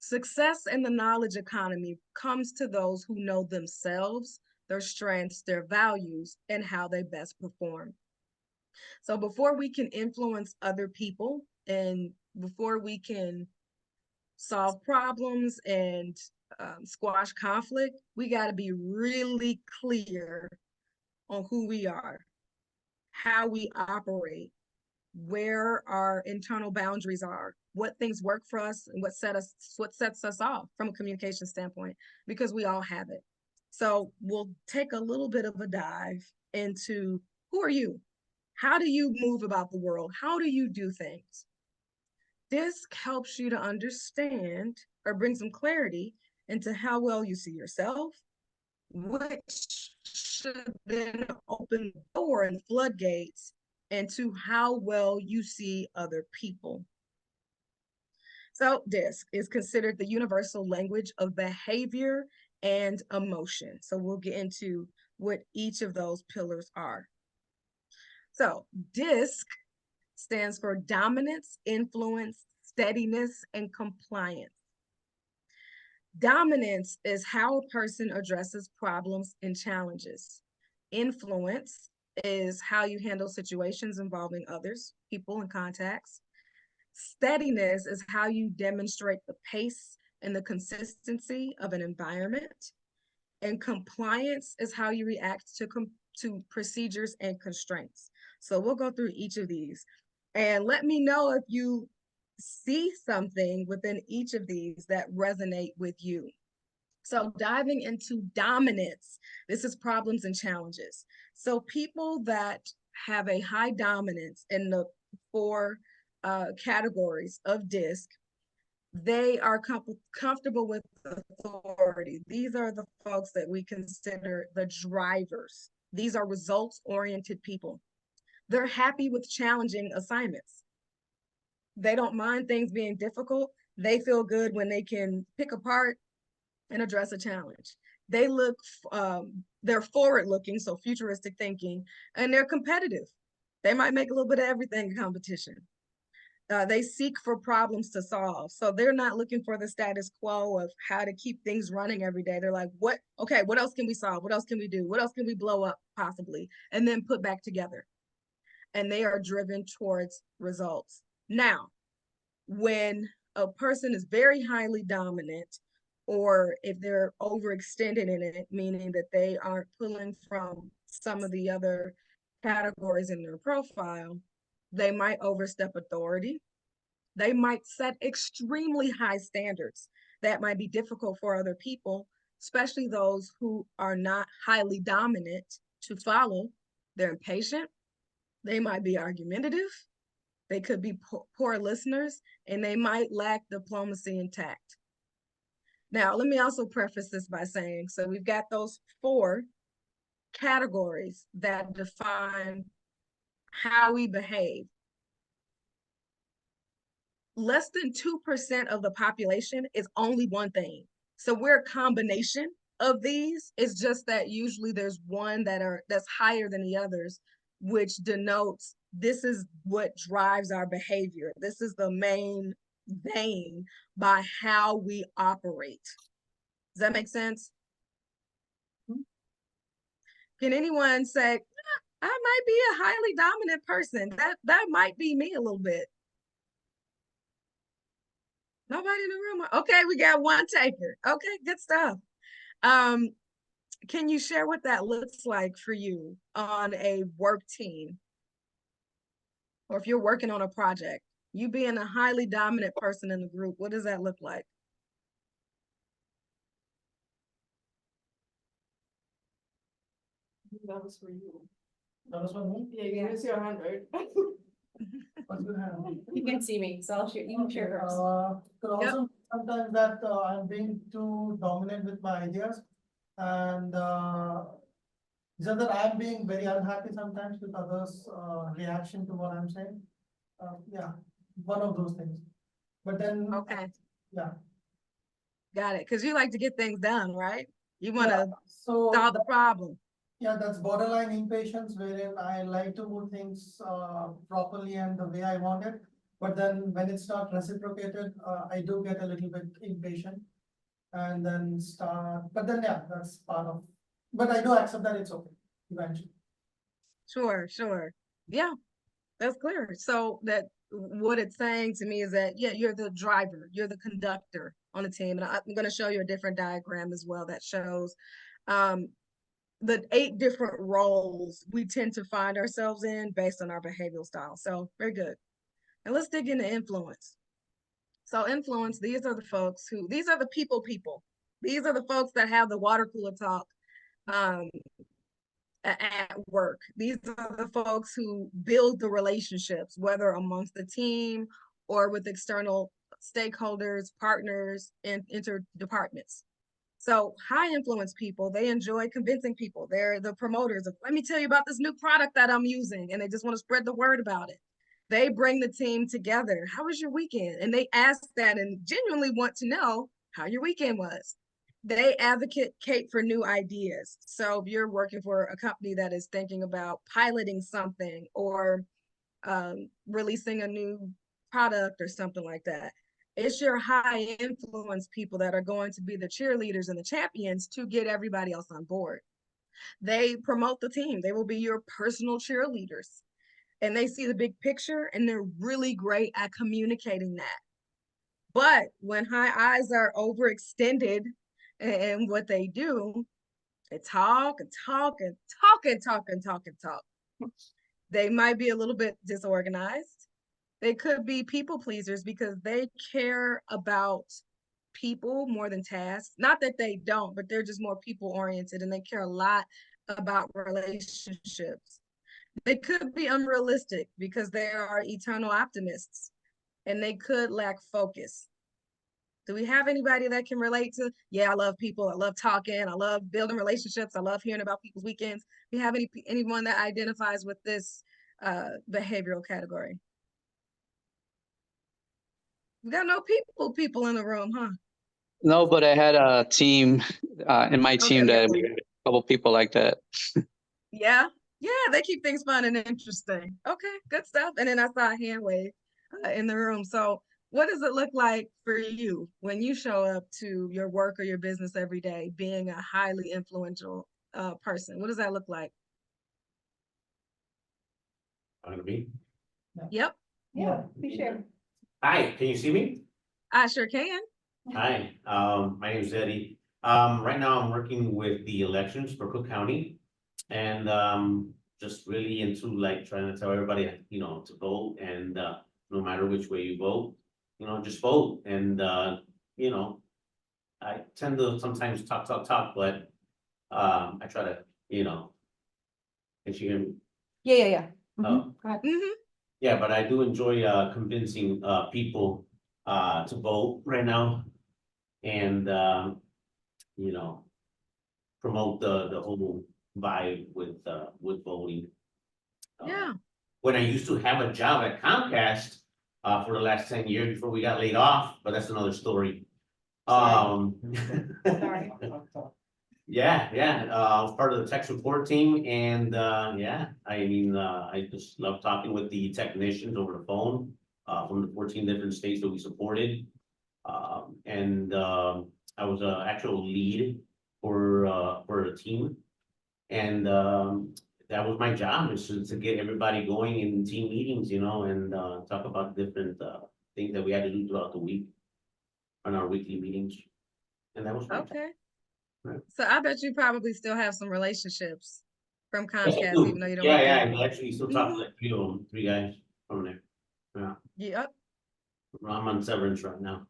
success in the knowledge economy comes to those who know themselves, their strengths, their values, and how they best perform. So before we can influence other people and before we can solve problems and squash conflict, we got to be really clear on who we are, how we operate, where our internal boundaries are, what things work for us, and what sets us off from a communication standpoint, because we all have it. So we'll take a little bit of a dive into who are you? How do you move about the world? How do you do things? This helps you to understand or bring some clarity into how well you see yourself, which should then open the door and floodgates into how well you see other people. So DISC is considered the universal language of behavior and emotion. So we'll get into what each of those pillars are. So DISC stands for dominance, influence, steadiness, and compliance. Dominance is how a person addresses problems and challenges. Influence is how you handle situations involving others, people, and contacts. Steadiness is how you demonstrate the pace and the consistency of an environment. And compliance is how you react to procedures and constraints. So we'll go through each of these. And let me know if you see something within each of these that resonate with you. So diving into dominance, this is problems and challenges. So people that have a high dominance in the 4 categories of DISC, they are comfortable with authority. These are the folks that we consider the drivers. These are results-oriented people. They're happy with challenging assignments. They don't mind things being difficult. They feel good when they can pick apart and address a challenge. They look, they're forward-looking, so futuristic thinking, and they're competitive. They might make a little bit of everything a competition. They seek for problems to solve. So they're not looking for the status quo of how to keep things running every day. They're like, what else can we solve? What else can we do? What else can we blow up possibly? And then put back together. And they are driven towards results. Now, when a person is very highly dominant, or if they're overextended in it, meaning that they aren't pulling from some of the other categories in their profile, they might overstep authority. They might set extremely high standards that might be difficult for other people, especially those who are not highly dominant, to follow. They're impatient. They might be argumentative. They could be poor listeners, and they might lack diplomacy and tact. Now, let me also preface this by saying, so we've got those 4 categories that define how we behave. Less than 2% of the population is only one thing. So we're a combination of these. It's just that usually there's one that's higher than the others, which denotes this is what drives our behavior. This is the main vein by how we operate. Does that make sense? Can anyone say, I might be a highly dominant person? That might be me a little bit. Nobody in the room. Okay, we got one taker. Okay, good stuff. Can you share what that looks like for you on a work team? Or if you're working on a project, you being a highly dominant person in the group, what does that look like? That was for you. That was for me? Yeah, you can raise your hand, right? What's gonna happen? You can see me, so I'll share, you can share first. Could also sometimes that I'm being too dominant with my ideas, and just that I'm being very unhappy sometimes with others' reaction to what I'm saying. Yeah, one of those things. But then, Okay, yeah. got it. Because you like to get things done, right? You want to So solve the problem. yeah, that's borderline impatience, wherein I like to do things properly and the way I want it. But then when it's not reciprocated, I do get a little bit impatient and then start, but then yeah, that's part of, but I do accept that it's okay eventually. Sure, sure. Yeah, that's clear. So that what it's saying to me is that, yeah, you're the driver, you're the conductor on the team. And I'm going to show you a different diagram as well that shows the 8 different roles we tend to find ourselves in based on our behavioral style. So very good. And let's dig into influence. So influence, these are the folks these are the people. These are the folks that have the water cooler talk at work. These are the folks who build the relationships, whether amongst the team or with external stakeholders, partners, and interdepartments. So high influence people, they enjoy convincing people. They're the promoters of, let me tell you about this new product that I'm using, and they just want to spread the word about it. They bring the team together. How was your weekend? And they ask that and genuinely want to know how your weekend was. They advocate for new ideas. So if you're working for a company that is thinking about piloting something or releasing a new product or something like that, it's your high influence people that are going to be the cheerleaders and the champions to get everybody else on board. They promote the team. They will be your personal cheerleaders. And they see the big picture, and they're really great at communicating that. But when high eyes are overextended in what they do, they talk and talk and talk and talk and talk and talk. They might be a little bit disorganized. They could be people pleasers because they care about people more than tasks. Not that they don't, but they're just more people oriented, and they care a lot about relationships. They could be unrealistic because they are eternal optimists, and they could lack focus. Do we have anybody that can relate to, yeah, I love people, I love talking, I love building relationships, I love hearing about people's weekends? Do we have anyone that identifies with this behavioral category? We got no people in the room, huh? No, but I had a team in my team Okay, that we had a couple people like that. Yeah, they keep things fun and interesting. Okay, good stuff. And then I saw a hand wave. in the room. So what does it look like for you when you show up to your work or your business every day, being a highly influential person? What does that look like? Me? Yep, Yeah, be sure. Hi, can you see me? I sure can. Hi, my name is Eddie. Right now I'm working with the elections for Cook County. And, just really into like trying to tell everybody, to vote and, no matter which way you vote, just vote. And, I tend to sometimes talk, but, I try to, can you hear me? Yeah. Oh. Hmm. Yeah, but I do enjoy convincing people to vote right now and you know promote the whole vibe with voting. Yeah. When I used to have a job at Comcast for the last 10 years before we got laid off, but that's another story. Sorry. Sorry. Yeah, I was part of the tech support team and yeah, I mean, I just love talking with the technicians over the phone from the 14 different states that we supported. And I was an actual lead for a team. And that was my job, is to get everybody going in team meetings, and talk about different things that we had to do throughout the week on our weekly meetings. And that was my job. Okay. Right. So I bet you probably still have some relationships from Yes, I Comcast, do. even though you don't Yeah, work yeah, there I anymore. actually still talk to like three guys from there. Yeah, Yep. I'm on severance right now.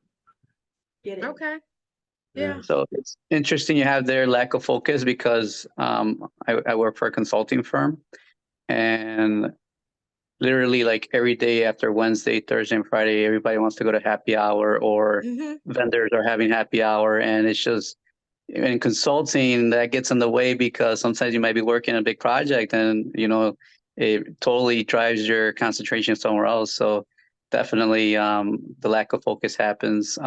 Get it. Okay. Yeah. Yeah. So it's interesting you have their lack of focus because I work for a consulting firm, and literally like every day after Wednesday, Thursday, and Friday, everybody wants to go to happy hour or Hmm. vendors are having happy hour. And it's just in consulting that gets in the way because sometimes you might be working on a big project and, it totally drives your concentration somewhere else. So definitely the lack of focus happens.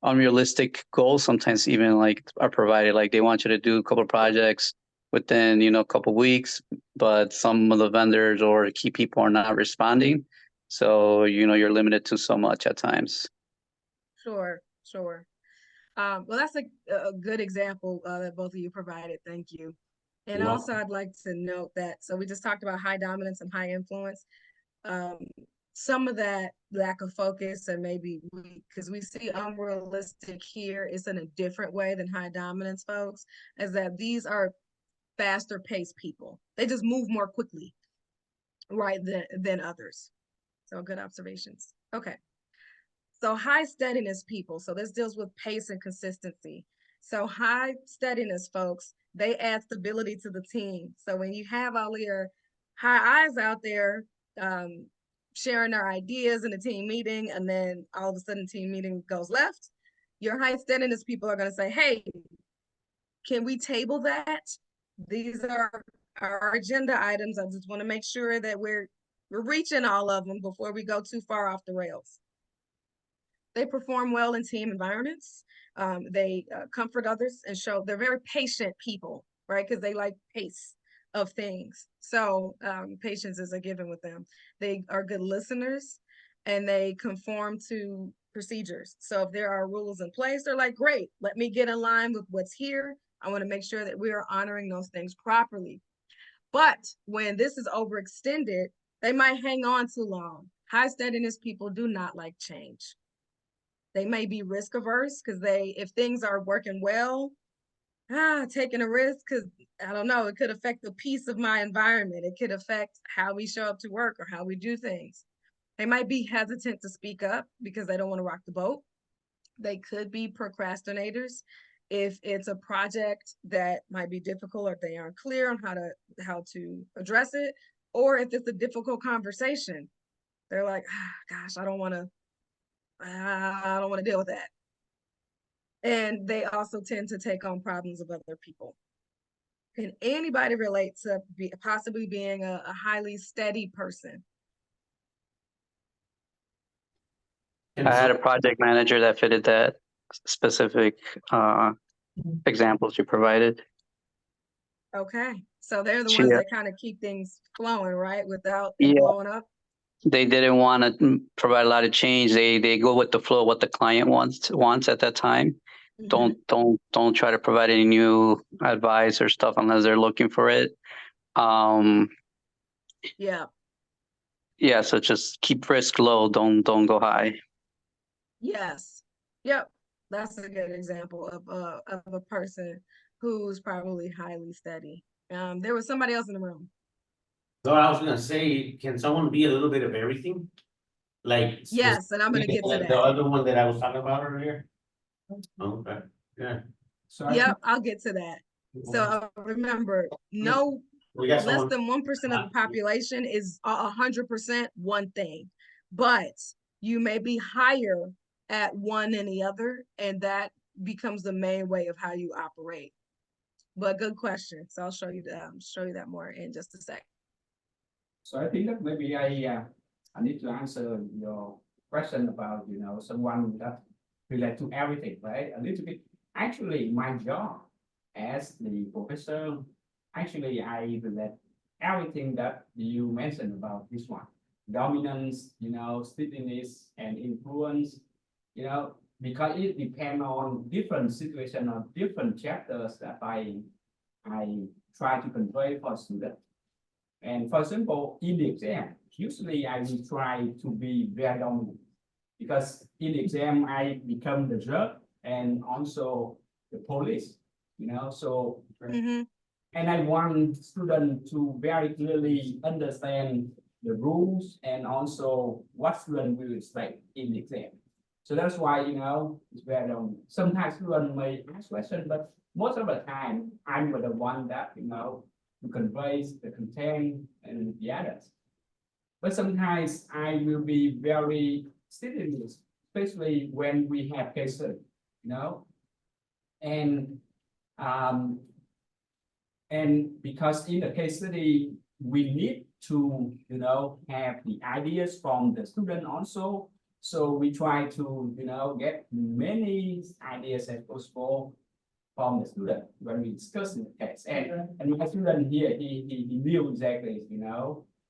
Unrealistic goals sometimes even like are provided, like they want you to do a couple of projects within a couple of weeks, but some of the vendors or key people are not responding, so you're limited to so much at times. Sure. Sure. Well, that's a good example that both of you provided. Thank you. And You're also, welcome. I'd like to note that, so we just talked about high dominance and high influence. Um, some of that lack of focus, and maybe because we see unrealistic here, is in a different way than high dominance folks, is that these are faster paced people. They just move more quickly, right, than others. So good observations. Okay. So high steadiness people. So this deals with pace and consistency. So high steadiness folks, they add stability to the team. So when you have all your high eyes out there sharing their ideas in a team meeting, and then all of a sudden team meeting goes left, your high steadiness people are going to say, hey, can we table that? These are our agenda items. I just want to make sure that we're reaching all of them before we go too far off the rails. They perform well in team environments. They comfort others and show they're very patient people, right? Because they like pace of things. So patience is a given with them. They are good listeners and they conform to procedures. So if there are rules in place, they're like, great, let me get in line with what's here. I want to make sure that we are honoring those things properly. But when this is overextended, they might hang on too long. High steadiness people do not like change. They may be risk averse because if things are working well, taking a risk because I don't know, it could affect the peace of my environment. It could affect how we show up to work or how we do things. They might be hesitant to speak up because they don't want to rock the boat. They could be procrastinators if it's a project that might be difficult or they aren't clear on how to address it, or if it's a difficult conversation. They're like, gosh, I don't want to deal with that. And they also tend to take on problems of other people. Can anybody relate to possibly being a highly steady person? I had a project manager that fitted that specific examples you provided. Okay, so they're the She ones that kind of keep things flowing, right, without it yeah blowing up. they didn't want to provide a lot of change. They go with the flow, what the client wants at that time. Mhm. Don't try to provide any new advice or stuff unless they're looking for it. Yeah, Yeah, so just keep risk low. Don't go high. yes, yep. That's a good example of a person who's probably highly steady. There was somebody else in the room. So I was gonna say, can someone be a little bit of everything? Like. Yes, and I'm gonna get to Like that. the other one that I was talking about earlier? Okay, yeah. So I Yep, I'll get to that. So remember, no We got less someone, than 1% of the population is 100% one thing, but you may be higher at one than the other, and that becomes the main way of how you operate. But good question. So I'll show you that more in just a sec. So I think that maybe I need to answer your question about someone that relate to everything, right? A little bit. Actually, my job as the professor, actually I relate everything that you mentioned about this one. Dominance, steadiness and influence, because it depends on different situation or different chapters that I try to convey for students. And for example, in the exam, usually I will try to be very dominant because in the exam I become the judge and also the police, so Mhm. and I want students to very clearly understand the rules and also what student will expect in the exam. So that's why, it's very dominant. Sometimes students may ask questions, but most of the time I'm the one that, to convey the content and the others. But sometimes I will be very serious, especially when we have cases, and um, and because in the case study we need to have the ideas from the student also. So we try to get many ideas as possible from the student when we discuss in the case. And my student here, he knew exactly,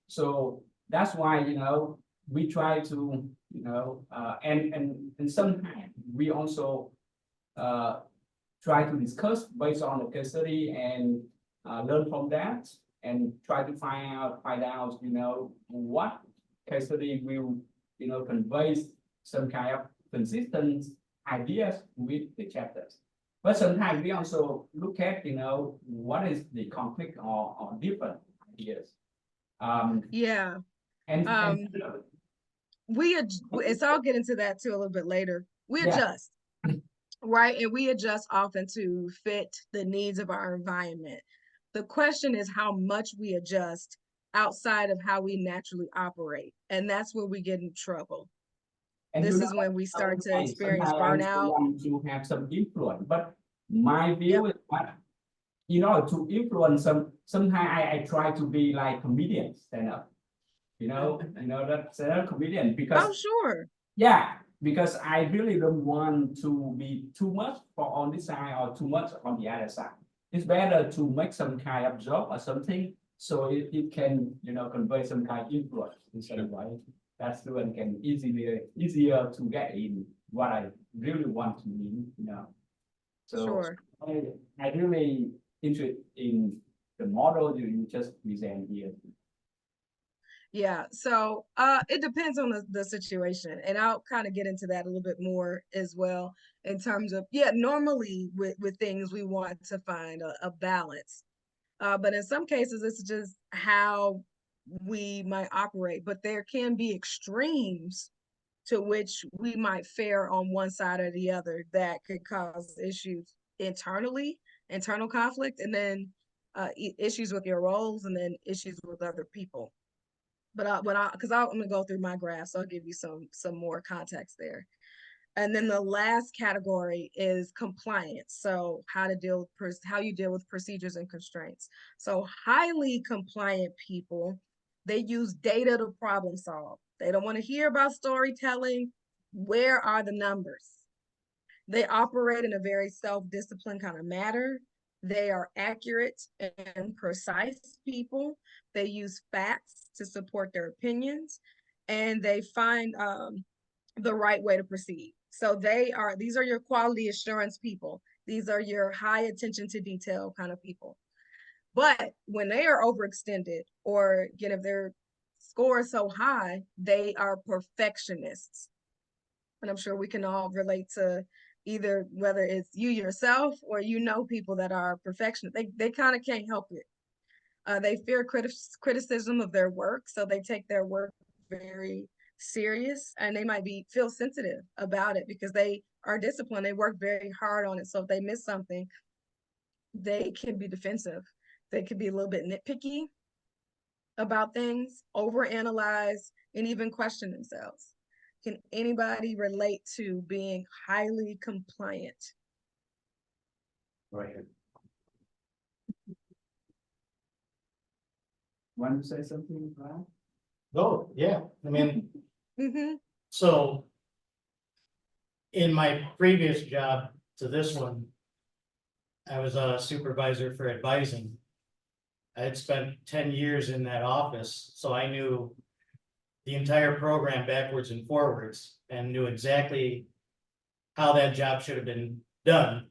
So that's why, we try to, and sometimes we also try to discuss based on the case study and learn from that and try to find out, what case study will, convey some kind of consistent ideas with the chapters. But sometimes we also look at, what is the conflict or different ideas. Yeah. And So I'll get into that too a little bit later. We Yeah. adjust, right? And we adjust often to fit the needs of our environment. The question is how much we adjust outside of how we naturally operate. And that's where we get in trouble. And This is when we start to experience sometimes I burnout. want to have some influence, but my view Yep. is that, to influence sometimes I try to be like comedian stand up, that stand up comedian Oh, because sure. yeah, because I really don't want to be too much on this side or too much on the other side. It's better to make some kind of job or something so it can, convey some kind of influence in some way. That student can easier to get in what I really want to mean, So Sure. I really interested in the model you just present here. Yeah, so it depends on the situation, and I'll kind of get into that a little bit more as well in terms of, normally with things we want to find a balance, but in some cases it's just how we might operate, but there can be extremes to which we might fare on one side or the other that could cause issues internal conflict, and then issues with your roles, and then issues with other people. But I'm gonna go through my graph, so I'll give you some more context there. And then the last category is compliance. So how you deal with procedures and constraints. So highly compliant people, they use data to problem solve. They don't want to hear about storytelling. Where are the numbers? They operate in a very self-disciplined kind of manner. They are accurate and precise people. They use facts to support their opinions. and they find the right way to proceed. So these are your quality assurance people. These are your high attention to detail kind of people. But when they are overextended, or again, if their score is so high, they are perfectionists. And I'm sure we can all relate to either whether it's you yourself or people that are perfectionists. They kind of can't help it. They fear criticism of their work, so they take their work very serious, and they might feel sensitive about it because they are disciplined. They work very hard on it. So if they miss something, they can be defensive. They could be a little bit nitpicky about things, overanalyze, and even question themselves. Can anybody relate to being highly compliant? Right here. Want to say something, Brian? Oh, yeah, I mean, Mm-hmm. so in my previous job to this one, I was a supervisor for advising. I had spent 10 years in that office, so I knew the entire program backwards and forwards and knew exactly how that job should have been done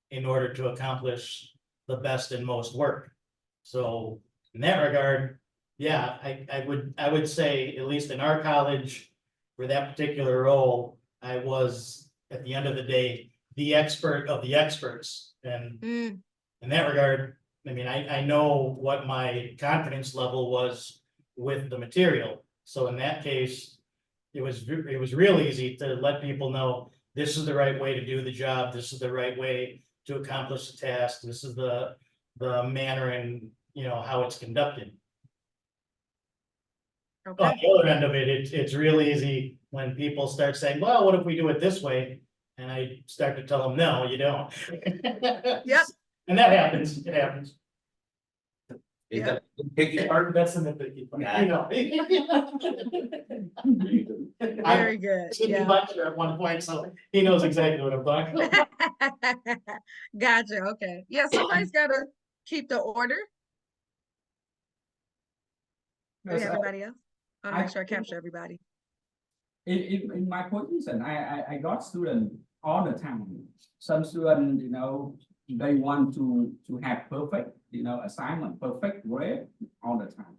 in order to accomplish the best and most work. So in that regard, yeah, I would say, at least in our college, for that particular role, I was, at the end of the day, the expert of the experts. And Mm. in that regard, I mean, I know what my confidence level was with the material. So in that case, it was real easy to let people know this is the right way to do the job. This is the right way to accomplish the task. This is the manner and, how it's conducted. Okay. On the other end of it, it's real easy when people start saying, well, what if we do it this way? And I start to tell them, no, you don't. Yep. And that happens, it happens. Is Yeah. that picky part? That's in the picky part, Yeah. you know. Very good. Should be Yeah. lecture at one point, so he knows exactly what I'm talking about. Gotcha. Okay. Yeah, somebody's gotta keep the order. Do we Yes, have everybody else? I wanna I make sure I think- capture everybody. In my position, I got students all the time. Some students, they want to have perfect, assignment, perfect grade all the time.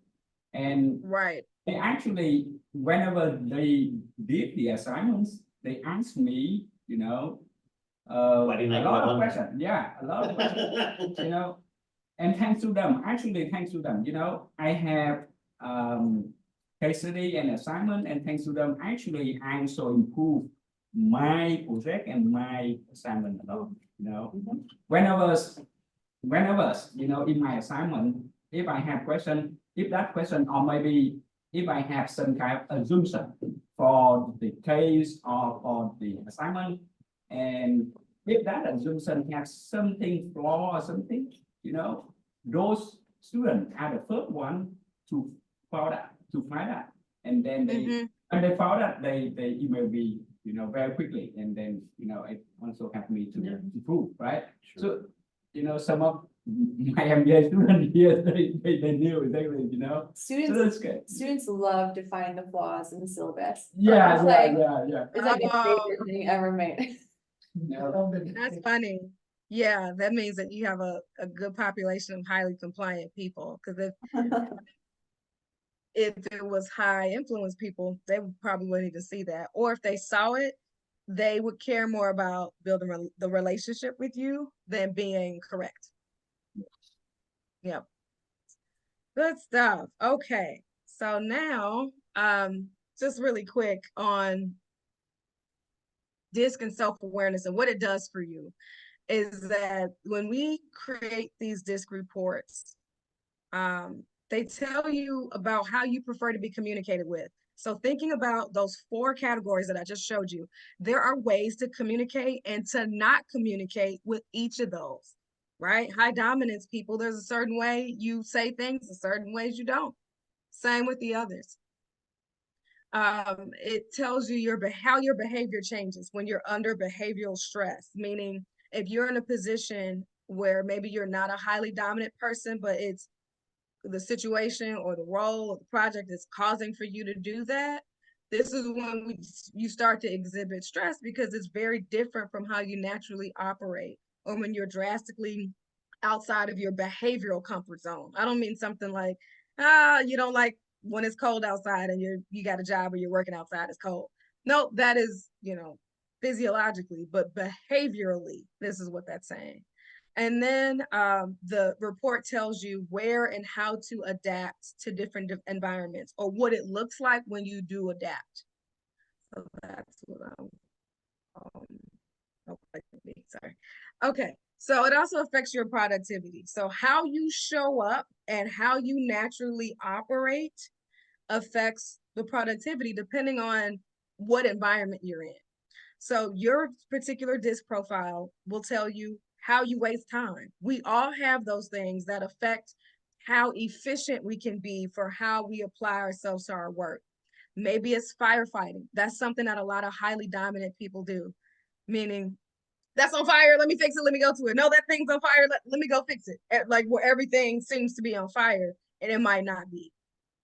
And Right. they actually, whenever they did the assignments, they asked me, Why didn't I a lot go of on? questions. Yeah, a lot of questions, and thanks to them, I have case study and assignment, and thanks to them, actually, I also improve my project and my assignment a lot, whenever, in my assignment, if I have question, if that question, or maybe if I have some kind of assumption for the case or for the assignment, and if that assumption has something flaw or something, those students are the first one to find out, and then Mhm. when they found out, they email me, very quickly, and then, it also helped me to improve, right? So, some of my MBA students here, they knew exactly, so Students, that's good. students love to find the flaws in the syllabus. Yeah, It's like, yeah. it's like my Oh. favorite thing ever made. That's funny. Yeah, that means that you have a good population of highly compliant people. Because if it was high influence people, they probably wouldn't even see that. Or if they saw it, they would care more about building the relationship with you than being correct. Yep. Good stuff. Okay. So now, just really quick on DISC and self-awareness and what it does for you is that when we create these DISC reports, they tell you about how you prefer to be communicated with. So thinking about those 4 categories that I just showed you, there are ways to communicate and to not communicate with each of those, right? High dominance people, there's a certain way you say things, a certain ways you don't. Same with the others. It tells you how your behavior changes when you're under behavioral stress, meaning if you're in a position where maybe you're not a highly dominant person, but it's the situation or the role or the project is causing for you to do that, This is when you start to exhibit stress because it's very different from how you naturally operate, or when you're drastically outside of your behavioral comfort zone. I don't mean something like, you don't like when it's cold outside and you got a job or you're working outside, it's cold. No, that is, physiologically, but behaviorally, this is what that's saying. And then the report tells you where and how to adapt to different environments, or what it looks like when you do adapt. So that's what sorry. Okay, so it also affects your productivity. So how you show up and how you naturally operate affects the productivity depending on what environment you're in. So your particular DISC profile will tell you how you waste time. We all have those things that affect how efficient we can be for how we apply ourselves to our work. Maybe it's firefighting. That's something that a lot of highly dominant people do, meaning that's on fire, let me fix it, let me go to it. No, that thing's on fire, let me go fix it. Like where everything seems to be on fire and it might not be.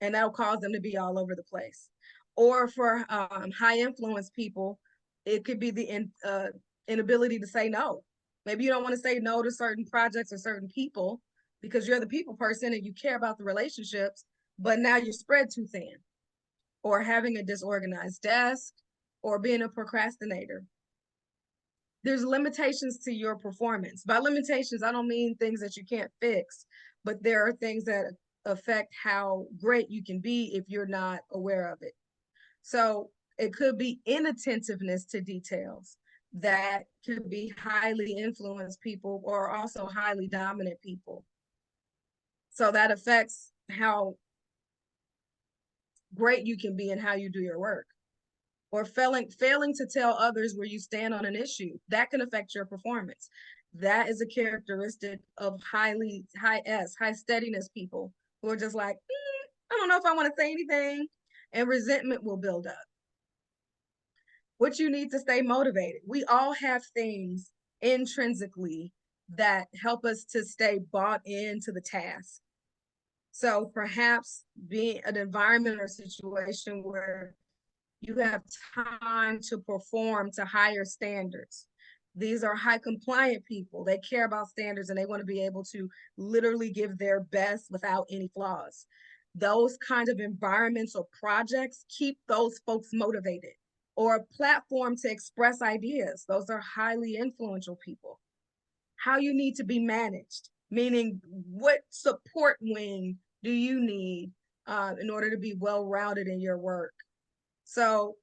And that'll cause them to be all over the place. Or for high influence people, it could be the inability to say no. Maybe you don't want to say no to certain projects or certain people because you're the people person and you care about the relationships, but now you're spread too thin. Or having a disorganized desk, or being a procrastinator. There's limitations to your performance. By limitations, I don't mean things that you can't fix, but there are things that affect how great you can be if you're not aware of it. So it could be inattentiveness to details that could be highly influenced people or also highly dominant people. So that affects how great you can be and how you do your work. Or failing to tell others where you stand on an issue, that can affect your performance. That is a characteristic of high steadiness people who are just like, I don't know if I want to say anything, and resentment will build up. What you need to stay motivated. We all have things intrinsically that help us to stay bought into the task. So perhaps being an environment or situation where you have time to perform to higher standards. These are high compliant people. They care about standards and they want to be able to literally give their best without any flaws. Those kinds of environments or projects keep those folks motivated. Or a platform to express ideas. Those are highly influential people. How you need to be managed, meaning what support wing do you need in order to be well-rounded in your work? So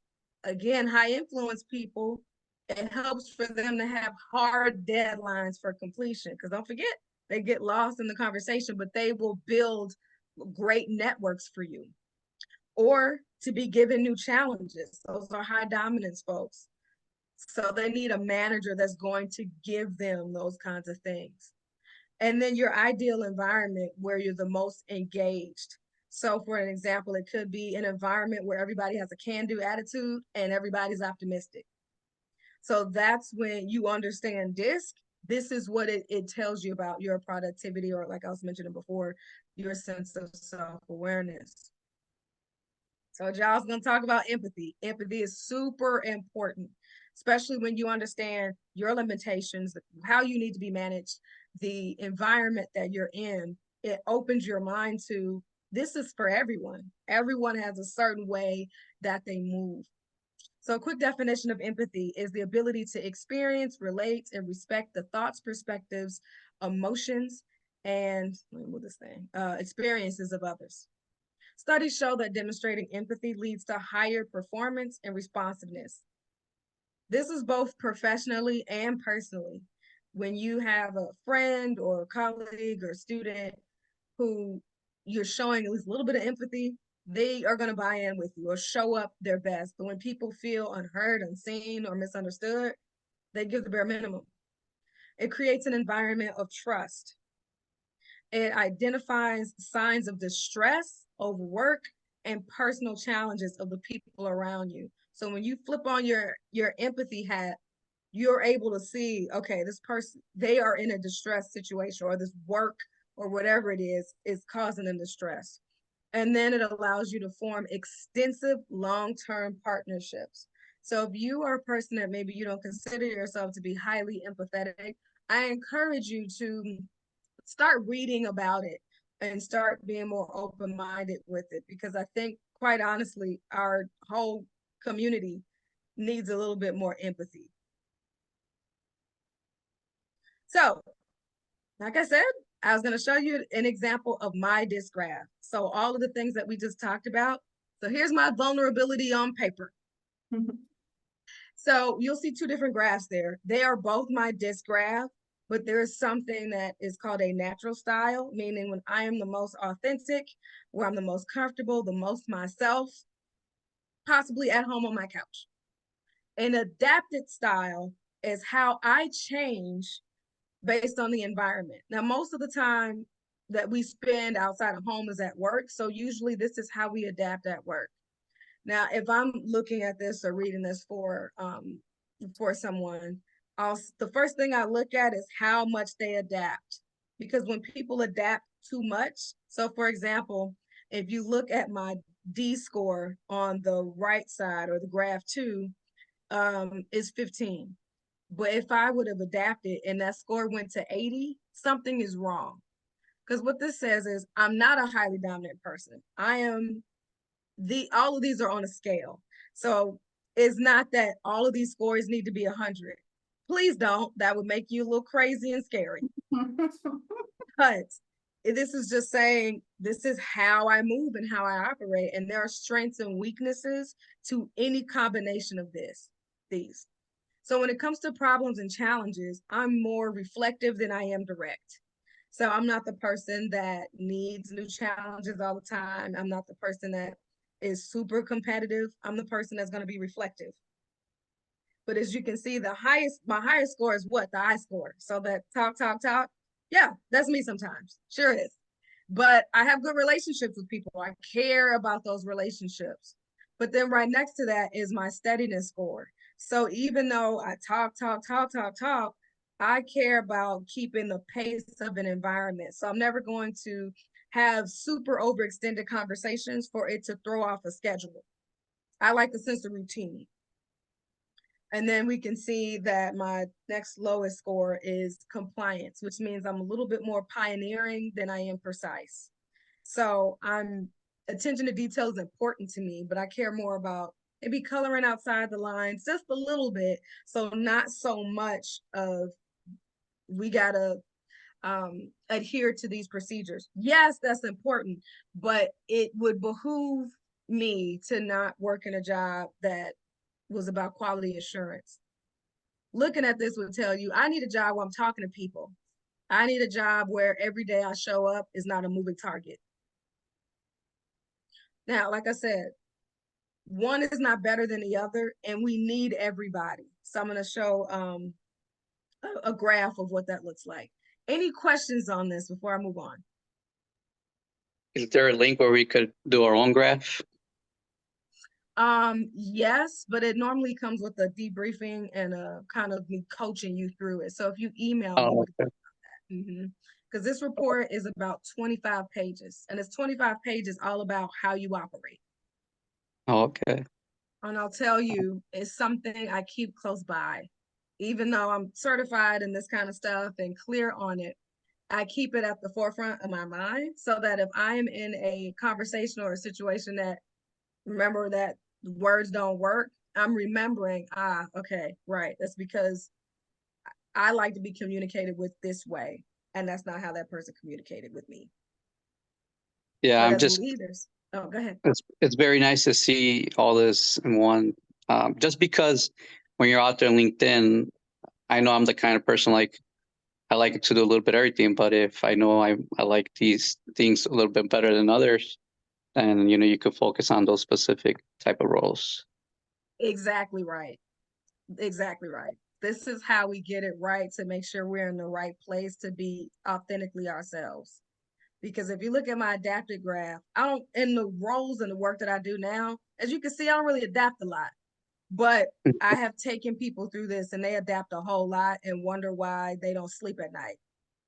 again, high influence people, it helps for them to have hard deadlines for completion. Because don't forget, they get lost in the conversation, but they will build great networks for you. Or to be given new challenges. Those are high dominance folks. So they need a manager that's going to give them those kinds of things. And then your ideal environment where you're the most engaged. So for an example, it could be an environment where everybody has a can-do attitude and everybody's optimistic. So that's when you understand DISC. This is what it tells you about your productivity, or like I was mentioning before, your sense of self-awareness. So y'all's gonna talk about empathy. Empathy is super important, especially when you understand your limitations, how you need to be managed, the environment that you're in. It opens your mind to, this is for everyone. Everyone has a certain way that they move. So a quick definition of empathy is the ability to experience, relate, and respect the thoughts, perspectives, emotions, and experiences of others. Studies show that demonstrating empathy leads to higher performance and responsiveness. This is both professionally and personally. When you have a friend or a colleague or student who you're showing at least a little bit of empathy, they are going to buy in with you or show up their best. But when people feel unheard, unseen, or misunderstood, they give the bare minimum. It creates an environment of trust. It identifies signs of distress, overwork, and personal challenges of the people around you. So when you flip on your empathy hat, you're able to see, okay, this person, they are in a distress situation, or this work or whatever it is causing them distress. And then it allows you to form extensive long-term partnerships. So if you are a person that maybe you don't consider yourself to be highly empathetic, I encourage you to start reading about it and start being more open-minded with it, because I think, quite honestly, our whole community needs a little bit more empathy. So, like I said, I was going to show you an example of my DISC graph. So all of the things that we just talked about. So here's my vulnerability on paper. So you'll see two different graphs there. They are both my DISC graph, but there is something that is called a natural style, meaning when I am the most authentic, where I'm the most comfortable, the most myself, possibly at home on my couch. An adapted style is how I change based on the environment. Now, most of the time that we spend outside of home is at work. So usually this is how we adapt at work. Now, if I'm looking at this or reading this for someone, the first thing I look at is how much they adapt. Because when people adapt too much, so for example, if you look at my D score on the right side, or the graph 2, is 15. But if I would have adapted and that score went to 80, something is wrong. Because what this says is I'm not a highly dominant person. I am all of these are on a scale. So it's not that all of these scores need to be 100. Please don't. That would make you a little crazy and scary. But this is just saying this is how I move and how I operate. And there are strengths and weaknesses to any combination of these. So when it comes to problems and challenges, I'm more reflective than I am direct. So I'm not the person that needs new challenges all the time. I'm not the person that is super competitive. I'm the person that's going to be reflective. But as you can see, my highest score is what? The I score. So that talk. Yeah, that's me sometimes. Sure is. But I have good relationships with people. I care about those relationships. But then right next to that is my steadiness score. So even though I talk, I care about keeping the pace of an environment. So I'm never going to have super overextended conversations for it to throw off a schedule. I like the sense of routine. And then we can see that my next lowest score is compliance, which means I'm a little bit more pioneering than I am precise. So attention to detail is important to me, but I care more about maybe coloring outside the lines just a little bit. So not so much of we gotta adhere to these procedures. Yes, that's important, but it would behoove me to not work in a job that was about quality assurance. Looking at this would tell you, I need a job where I'm talking to people. I need a job where every day I show up is not a moving target. Now, like I said, one is not better than the other, and we need everybody. So I'm going to show a graph of what that looks like. Any questions on this before I move on? Is there a link where we could do our own graph? Yes, but it normally comes with a debriefing and a kind of me coaching you through it. So if you email me, Okay. Because this report is about 25 pages, and it's 25 pages all about how you operate. Okay. And I'll tell you, it's something I keep close by. Even though I'm certified in this kind of stuff and clear on it, I keep it at the forefront of my mind so that if I am in a conversation or a situation that remember that words don't work, I'm remembering, okay, right. That's because I like to be communicated with this way. And that's not how that person communicated with me. Yeah, But I'm as just, leaders, oh, go ahead. it's very nice to see all this in one. Just because when you're out there on LinkedIn, I know I'm the kind of person like I like to do a little bit of everything, but if I know I like these things a little bit better than others, then you could focus on those specific type of roles. Exactly right. Exactly right. This is how we get it right to make sure we're in the right place to be authentically ourselves. Because if you look at my adapted graph, in the roles and the work that I do now, as you can see, I don't really adapt a lot, but I have taken people through this and they adapt a whole lot and wonder why they don't sleep at night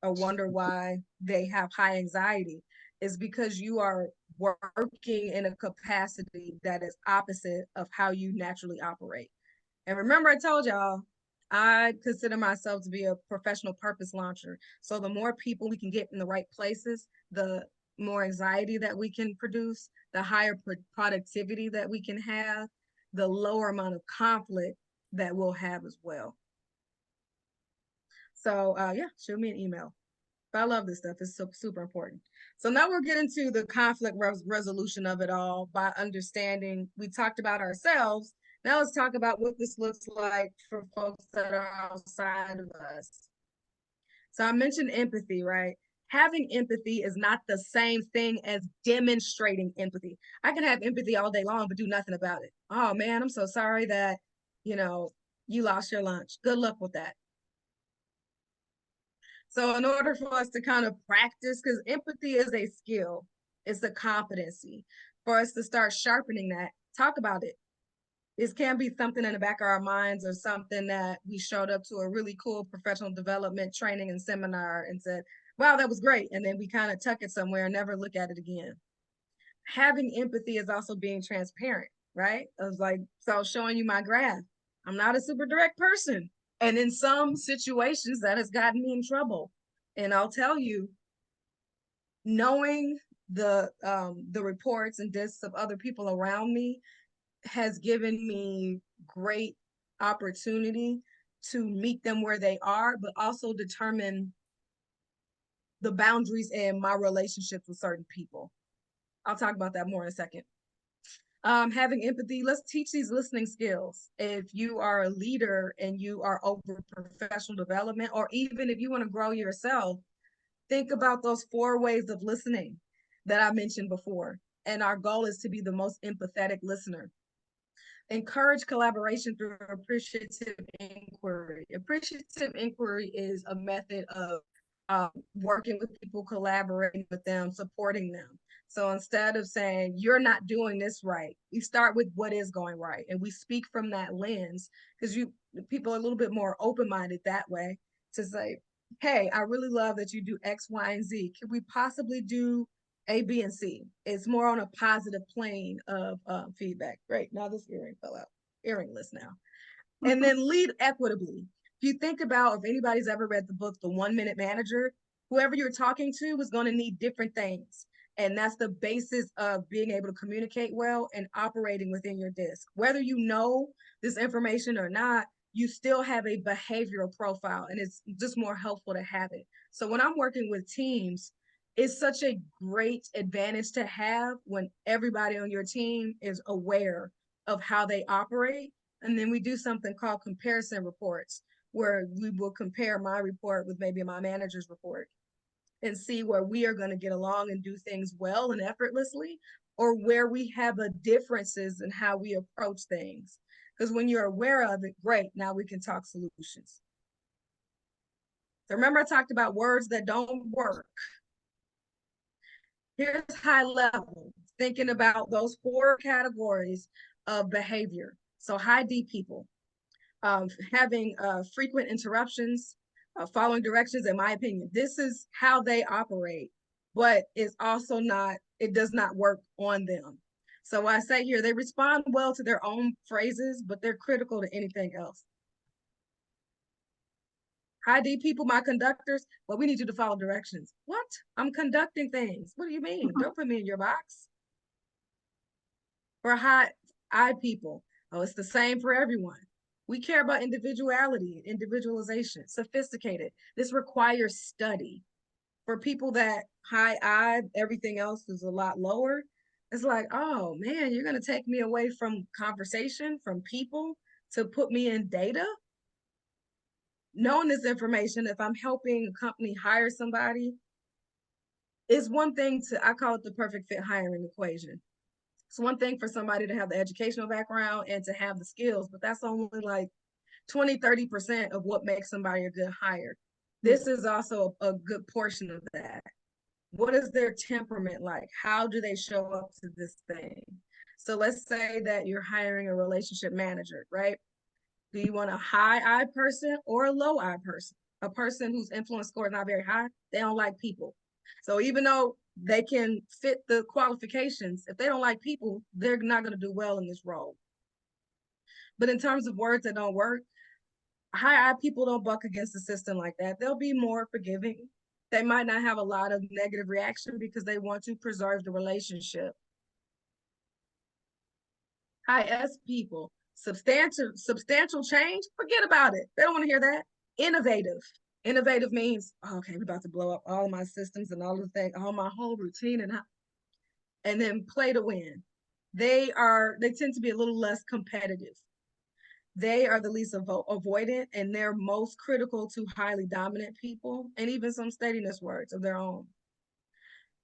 or wonder why they have high anxiety. is because you are working in a capacity that is opposite of how you naturally operate. And remember, I told y'all, I consider myself to be a professional purpose launcher. So the more people we can get in the right places, the more anxiety that we can produce, the higher productivity that we can have, the lower amount of conflict that we'll have as well. So yeah, shoot me an email. But I love this stuff. It's super important. So now we're getting to the conflict resolution of it all by understanding, we talked about ourselves. Now let's talk about what this looks like for folks that are outside of us. So I mentioned empathy, right? Having empathy is not the same thing as demonstrating empathy. I can have empathy all day long, but do nothing about it. Oh man, I'm so sorry that, you know, you lost your lunch. Good luck with that. So in order for us to kind of practice, because empathy is a skill, it's a competency, for us to start sharpening that, talk about it. This can be something in the back of our minds or something that we showed up to a really cool professional development training and seminar and said, wow, that was great. And then we kind of tuck it somewhere and never look at it again. Having empathy is also being transparent, right? I was like, so showing you my graph. I'm not a super direct person. And in some situations that has gotten me in trouble. And I'll tell you, knowing the reports and discs of other people around me has given me great opportunity to meet them where they are, but also determine the boundaries in my relationships with certain people. I'll talk about that more in a second. Having empathy, let's teach these listening skills. If you are a leader and you are over professional development, or even if you want to grow yourself, think about those 4 ways of listening that I mentioned before. And our goal is to be the most empathetic listener. Encourage collaboration through appreciative inquiry. Appreciative inquiry is a method of working with people, collaborating with them, supporting them. So instead of saying, you're not doing this right, we start with what is going right. And we speak from that lens, because people are a little bit more open-minded that way, to say, hey, I really love that you do X, Y, and Z. Could we possibly do A, B, and C? It's more on a positive plane of feedback. Great, now this earring fell out. Earringless now. And then lead equitably. If you think about, if anybody's ever read the book, The 1 Minute Manager, whoever you're talking to is going to need different things. And that's the basis of being able to communicate well and operating within your disc. Whether you know this information or not, you still have a behavioral profile, and it's just more helpful to have it. So when I'm working with teams, it's such a great advantage to have when everybody on your team is aware of how they operate. And then we do something called comparison reports, where we will compare my report with maybe my manager's report and see where we are going to get along and do things well and effortlessly, or where we have differences in how we approach things. Because when you're aware of it, great, now we can talk solutions. So remember, I talked about words that don't work. Here's high level, thinking about those 4 categories of behavior. So high D people, having frequent interruptions, following directions, in my opinion. This is how they operate, but it's also not, it does not work on them. So I say here, they respond well to their own phrases, but they're critical to anything else. High D people, my conductors, well, we need you to follow directions. What? I'm conducting things. What do you mean? Don't put me in your box. For high I people, oh, it's the same for everyone. We care about individuality, individualization, sophisticated. This requires study. For people that high I, everything else is a lot lower. It's like, oh man, you're going to take me away from conversation, from people, to put me in data. Knowing this information, if I'm helping a company hire somebody, is one thing to, I call it the perfect fit hiring equation. It's one thing for somebody to have the educational background and to have the skills, but that's only like 20–30% of what makes somebody a good hire. This is also a good portion of that. What is their temperament like? How do they show up to this thing? So let's say that you're hiring a relationship manager, right? Do you want a high I person or a low I person? A person whose influence score is not very high, they don't like people. So even though they can fit the qualifications. If they don't like people, they're not going to do well in this role. But in terms of words that don't work, high I people don't buck against the system like that. They'll be more forgiving. They might not have a lot of negative reaction because they want to preserve the relationship. High S people, substantial change, forget about it. They don't want to hear that. Innovative. Innovative means, oh, okay, we're about to blow up all of my systems and all the things, all my whole routine, and then play to win. They tend to be a little less competitive. They are the least avoidant, and they're most critical to highly dominant people, and even some steadiness words of their own.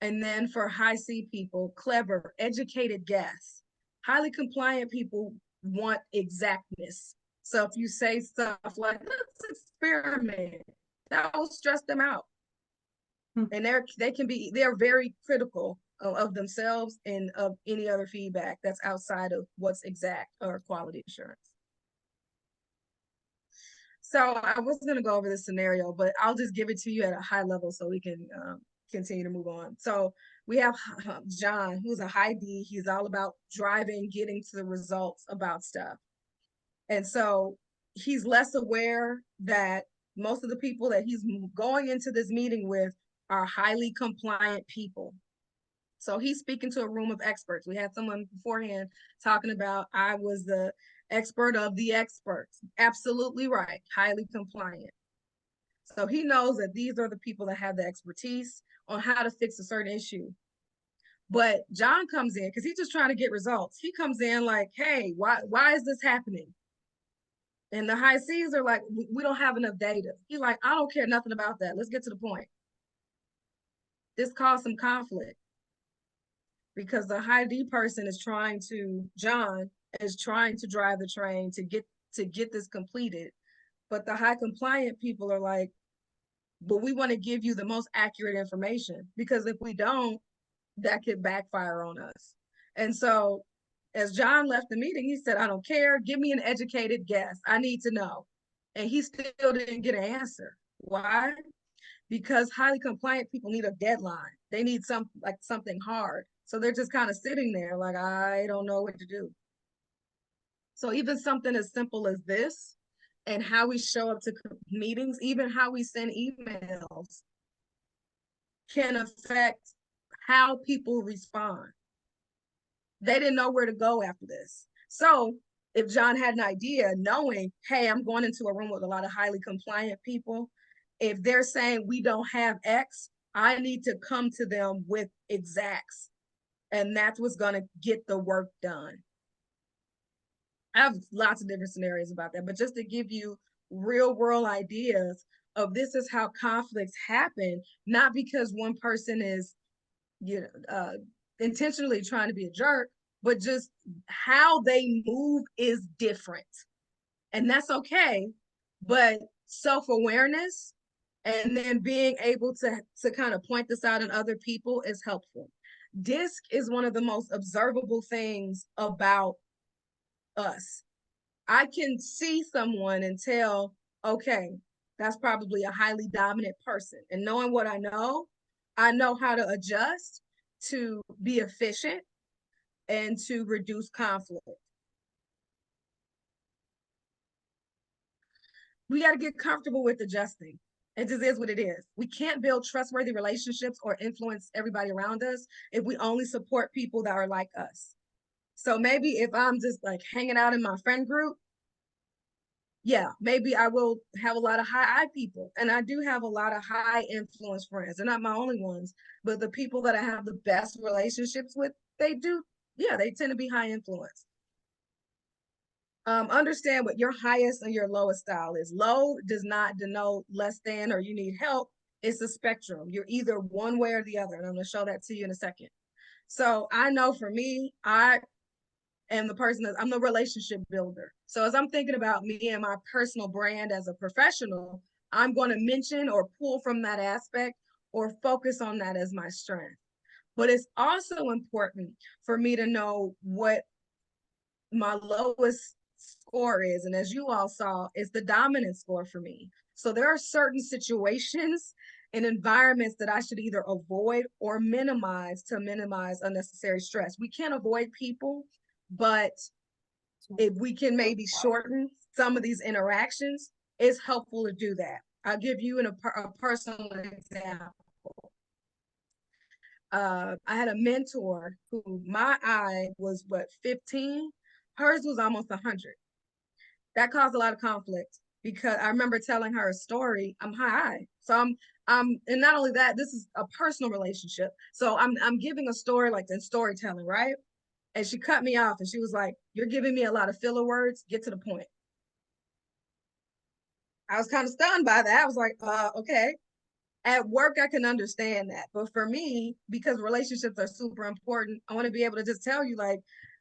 And then for high C people, clever, educated guess. Highly compliant people want exactness. So if you say stuff like, let's experiment, that will stress them out. And they're very critical of themselves and of any other feedback that's outside of what's exact or quality assurance. So I wasn't going to go over this scenario, but I'll just give it to you at a high level so we can continue to move on. So we have John, who's a high D. He's all about driving, getting to the results about stuff. And so he's less aware that most of the people that he's going into this meeting with are highly compliant people. So he's speaking to a room of experts. We had someone beforehand talking about, I was the expert of the experts. Absolutely right, highly compliant. So he knows that these are the people that have the expertise on how to fix a certain issue. But John comes in because he's just trying to get results. He comes in like, hey, why is this happening? And the high C's are like, we don't have enough data. He's like, I don't care nothing about that. Let's get to the point. This caused some conflict because the high D person is John is trying to drive the train to get this completed. But the high compliant people are like, but we want to give you the most accurate information, because if we don't, that could backfire on us. And so as John left the meeting, he said, I don't care. Give me an educated guess. I need to know. And he still didn't get an answer. Why? Because highly compliant people need a deadline. They need something hard. So they're just kind of sitting there like, I don't know what to do. So even something as simple as this and how we show up to meetings, even how we send emails, can affect how people respond. They didn't know where to go after this. So if John had an idea, knowing, hey, I'm going into a room with a lot of highly compliant people, if they're saying we don't have X, I need to come to them with exacts. And that's what's going to get the work done. I have lots of different scenarios about that, but just to give you real world ideas of this is how conflicts happen, not because one person is, intentionally trying to be a jerk, but just how they move is different. And that's okay. But self-awareness and then being able to kind of point this out in other people is helpful. DISC is one of the most observable things about us. I can see someone and tell, okay, that's probably a highly dominant person. And knowing what I know how to adjust to be efficient and to reduce conflict. We got to get comfortable with adjusting. It just is what it is. We can't build trustworthy relationships or influence everybody around us if we only support people that are like us. So maybe if I'm just like hanging out in my friend group, yeah, maybe I will have a lot of high I people. And I do have a lot of high influence friends. They're not my only ones, but the people that I have the best relationships with, they tend to be high influence. Understand what your highest and your lowest style is. Low does not denote less than or you need help. It's a spectrum. You're either one way or the other. And I'm going to show that to you in a second. So I know for me, I am the person I'm the relationship builder. So as I'm thinking about me and my personal brand as a professional, I'm going to mention or pull from that aspect or focus on that as my strength. But it's also important for me to know what my lowest score is. And as you all saw, it's the dominant score for me. So there are certain situations and environments that I should either avoid or minimize to minimize unnecessary stress. We can't avoid people, but if we can maybe shorten some of these interactions, it's helpful to do that. I'll give you a personal example. I had a mentor who my eye was 15, hers was almost 100. That caused a lot of conflict because I remember telling her a story. I'm high, so and not only that, this is a personal relationship. So I'm giving a story like in storytelling, right? And she cut me off and she was like, "You're giving me a lot of filler words. Get to the point." I was kind of stunned by that. I was like, okay. At work, I can understand that. But for me, because relationships are super important, I want to be able to just tell you, like,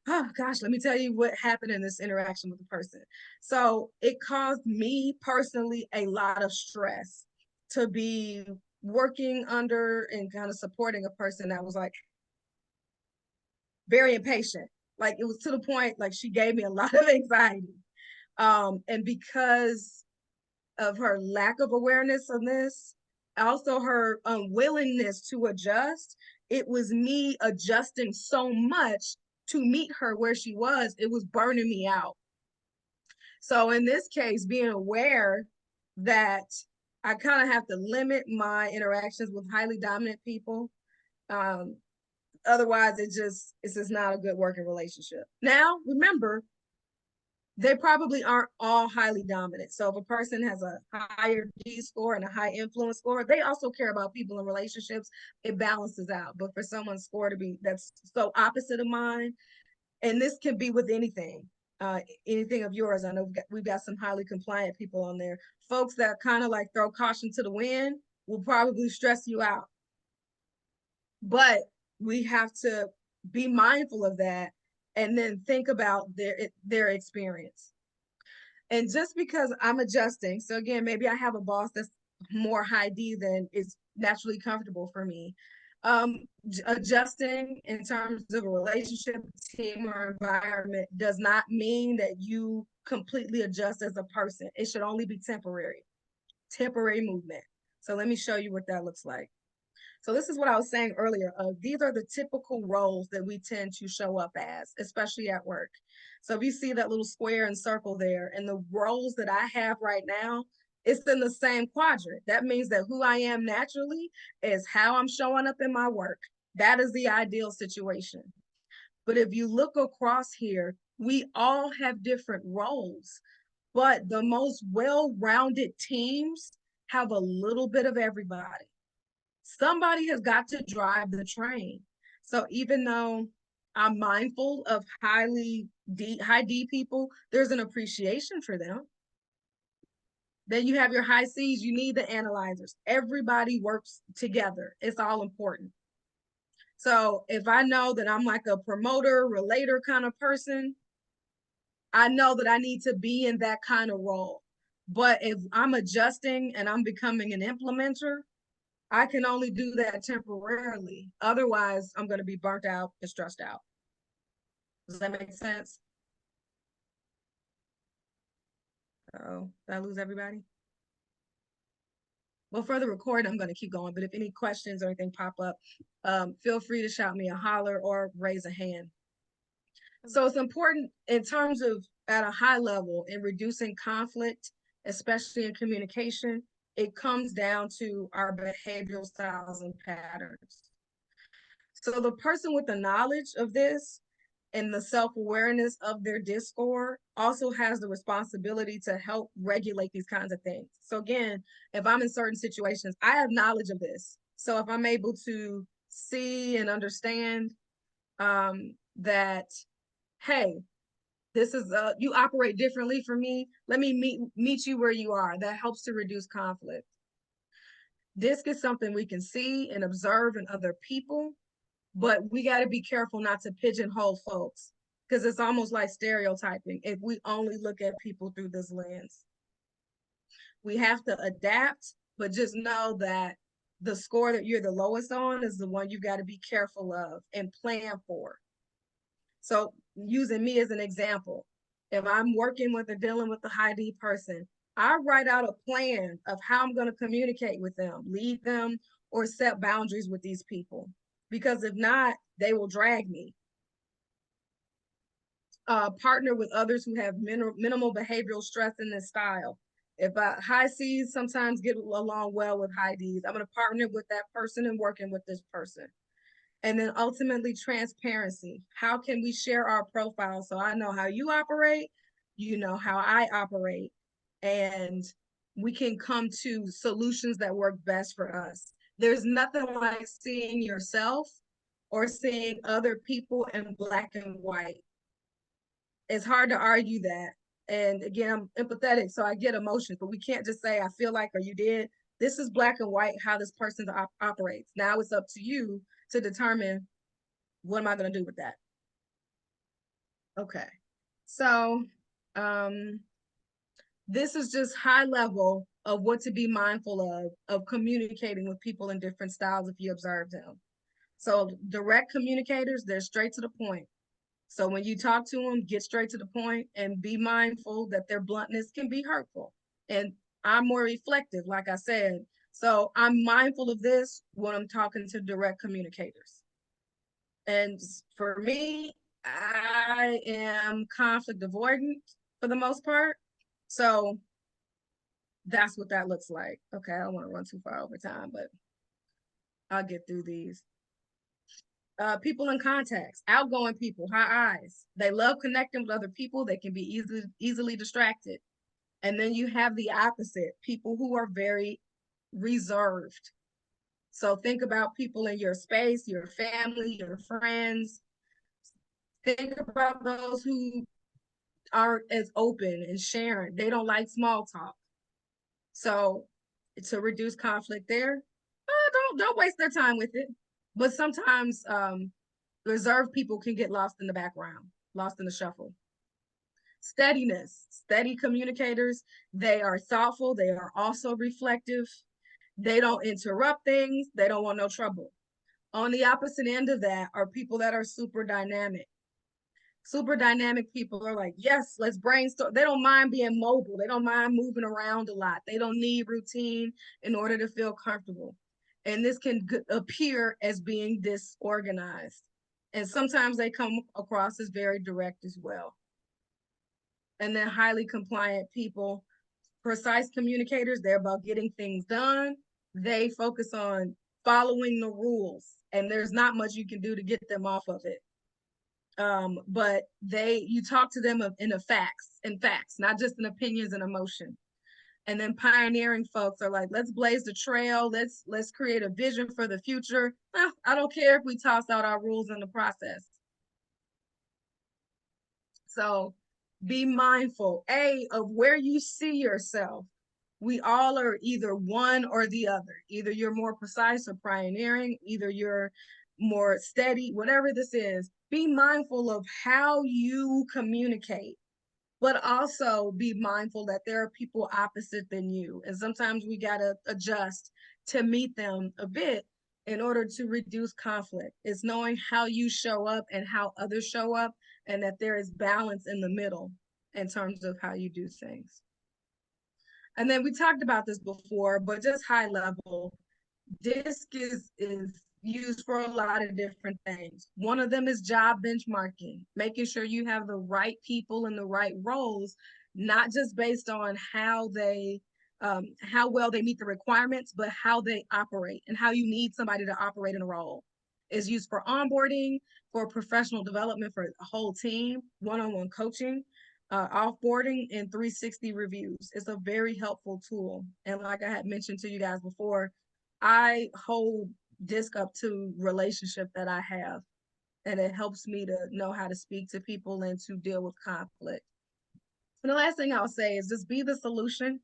oh gosh, let me tell you what happened in this interaction with the person. So it caused me personally a lot of stress to be working under and kind of supporting a person that was like very impatient. Like it was to the point, like she gave me a lot of anxiety. And because of her lack of awareness of this, also her unwillingness to adjust, it was me adjusting so much to meet her where she was, it was burning me out. So in this case, being aware that I kind of have to limit my interactions with highly dominant people. Otherwise, it's just not a good working relationship. Now, remember, they probably aren't all highly dominant. So if a person has a higher D score and a high influence score, they also care about people in relationships. It balances out. But for someone's score to be that's so opposite of mine, and this can be with anything, anything of yours. I know we've got some highly compliant people on there. Folks that kind of like throw caution to the wind will probably stress you out. But we have to be mindful of that and then think about their experience. And just because I'm adjusting, so again, maybe I have a boss that's more high D than is naturally comfortable for me. Adjusting in terms of a relationship, team, or environment does not mean that you completely adjust as a person. It should only be temporary movement. So let me show you what that looks like. So this is what I was saying earlier. These are the typical roles that we tend to show up as, especially at work. So if you see that little square and circle there, and the roles that I have right now, it's in the same quadrant. That means that who I am naturally is how I'm showing up in my work. That is the ideal situation. But if you look across here, we all have different roles, but the most well-rounded teams have a little bit of everybody. Somebody has got to drive the train. So even though I'm mindful of high D people, there's an appreciation for them. Then you have your high C's, you need the analyzers. Everybody works together. It's all important. So if I know that I'm like a promoter, relator kind of person, I know that I need to be in that kind of role. But if I'm adjusting and I'm becoming an implementer, I can only do that temporarily. Otherwise, I'm going to be burnt out and stressed out. Does that make sense? Oh, did I lose everybody? Well, for the recording, I'm going to keep going, but if any questions or anything pop up, feel free to shout me a holler or raise a hand. So it's important in terms of at a high level in reducing conflict, especially in communication, it comes down to our behavioral styles and patterns. So the person with the knowledge of this and the self-awareness of their DISC score also has the responsibility to help regulate these kinds of things. So again, if I'm in certain situations, I have knowledge of this. So if I'm able to see and understand that, hey, this is you operate differently from me, let me meet you where you are. That helps to reduce conflict. DISC is something we can see and observe in other people, but we got to be careful not to pigeonhole folks because it's almost like stereotyping if we only look at people through this lens. We have to adapt, but just know that the score that you're the lowest on is the one you've got to be careful of and plan for. So using me as an example, if I'm working with or dealing with a high D person, I write out a plan of how I'm going to communicate with them, lead them, or set boundaries with these people. Because if not, they will drag me. Partner with others who have minimal behavioral stress in this style. If high C's sometimes get along well with high D's, I'm going to partner with that person and working with this person. And then ultimately transparency. How can we share our profile so I know how you operate, you know how I operate, and we can come to solutions that work best for us. There's nothing like seeing yourself or seeing other people in black and white. It's hard to argue that. And again, I'm empathetic, so I get emotions, but we can't just say, I feel like, or you did. This is black and white, how this person operates. Now it's up to you to determine, what am I going to do with that? Okay. So this is just high level of what to be mindful of communicating with people in different styles if you observe them. So direct communicators, they're straight to the point. So when you talk to them, get straight to the point and be mindful that their bluntness can be hurtful. And I'm more reflective, like I said. So I'm mindful of this when I'm talking to direct communicators. And for me, I am conflict avoidant for the most part. So that's what that looks like. Okay, I don't want to run too far over time, but I'll get through these. People in contacts, outgoing people, high eyes. They love connecting with other people. They can be easily distracted. And then you have the opposite, people who are very reserved. So think about people in your space, your family, your friends. Think about those who aren't as open and sharing. They don't like small talk. So to reduce conflict there, don't waste their time with it. But sometimes reserved people can get lost in the background, lost in the shuffle. Steadiness, steady communicators, they are thoughtful, they are also reflective. They don't interrupt things, they don't want no trouble. On the opposite end of that are people that are super dynamic. Super dynamic people are like, yes, let's brainstorm. They don't mind being mobile. They don't mind moving around a lot. They don't need routine in order to feel comfortable. And this can appear as being disorganized. And sometimes they come across as very direct as well. And then highly compliant people, precise communicators, they're about getting things done. They focus on following the rules, and there's not much you can do to get them off of it. But you talk to them in facts, not just in opinions and emotion. And then pioneering folks are like, let's blaze the trail. Let's create a vision for the future. I don't care if we toss out our rules in the process. So be mindful, of where you see yourself. We all are either one or the other. Either you're more precise or pioneering, either you're more steady, whatever this is. Be mindful of how you communicate, but also be mindful that there are people opposite than you. And sometimes we got to adjust to meet them a bit in order to reduce conflict. It's knowing how you show up and how others show up, and that there is balance in the middle in terms of how you do things. And then we talked about this before, but just high level, DISC is used for a lot of different things. One of them is job benchmarking, making sure you have the right people in the right roles, not just based on how well they meet the requirements, but how they operate and how you need somebody to operate in a role. It's used for onboarding, for professional development for a whole team, one-on-one coaching, offboarding, and 360 reviews. It's a very helpful tool. And like I had mentioned to you guys before, I hold DISC up to relationship that I have, and it helps me to know how to speak to people and to deal with conflict. And the last thing I'll say is just be the solution.